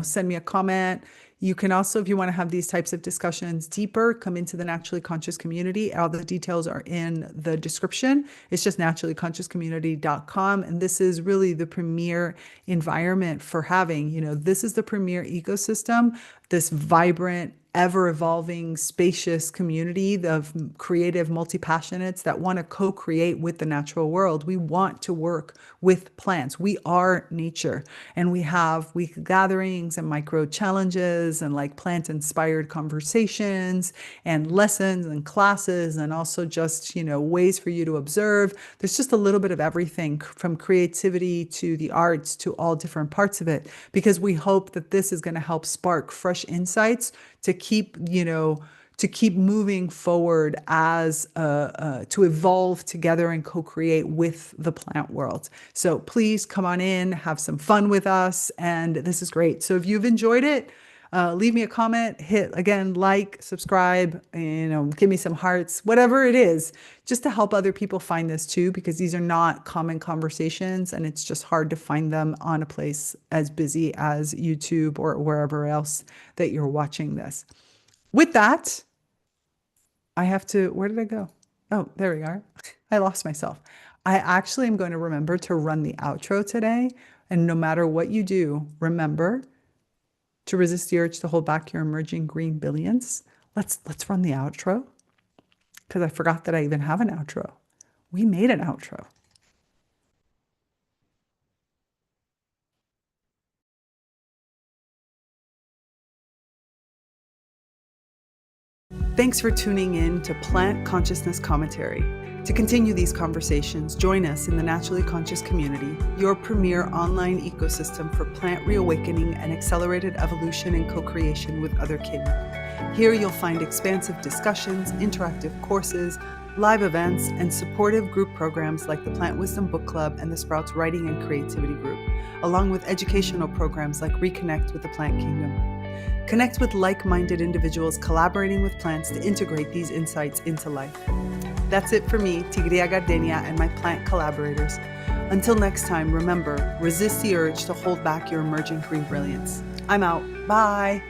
send me a comment. You can also, if you want to have these types of discussions deeper, come into the Naturally Conscious community. All the details are in the description. It's just naturallyconsciouscommunity.com. And this is really the premier environment for having, this is the premier ecosystem, this vibrant, ever evolving, spacious community of creative multi-passionates that want to co-create with the natural world. We want to work with plants. We are nature, and we have weekly gatherings and micro challenges and like plant inspired conversations and lessons and classes, and also just, ways for you to observe. There's just a little bit of everything from creativity to the arts to all different parts of it, because we hope that this is going to help spark fresh insights to keep moving forward as to evolve together and co-create with the plant world. So please come on in, have some fun with us, and this is great. So if you've enjoyed it, leave me a comment, hit again, like, subscribe, give me some hearts, whatever it is, just to help other people find this too, because these are not common conversations and it's just hard to find them on a place as busy as YouTube or wherever else that you're watching this. With that, where did I go? Oh, there we are. I lost myself. I actually am going to remember to run the outro today. And no matter what you do, remember to resist the urge to hold back your emerging green billions. Let's run the outro, because I forgot that I even have an outro. We made an outro. Thanks for tuning in to Plant Consciousness Commentary. To continue these conversations, join us in the Naturally Conscious Community, your premier online ecosystem for plant reawakening and accelerated evolution and co-creation with other kin. Here you'll find expansive discussions, interactive courses, live events, and supportive group programs like the Plant Wisdom Book Club and the Sprouts Writing and Creativity Group, along with educational programs like ReConnect with the Plant Kingdom. Connect with like-minded individuals collaborating with plants to integrate these insights into life. That's it for me, Tigrilla Gardenia, and my plant collaborators. Until next time, remember, resist the urge to hold back your emerging green brilliance. I'm out. Bye.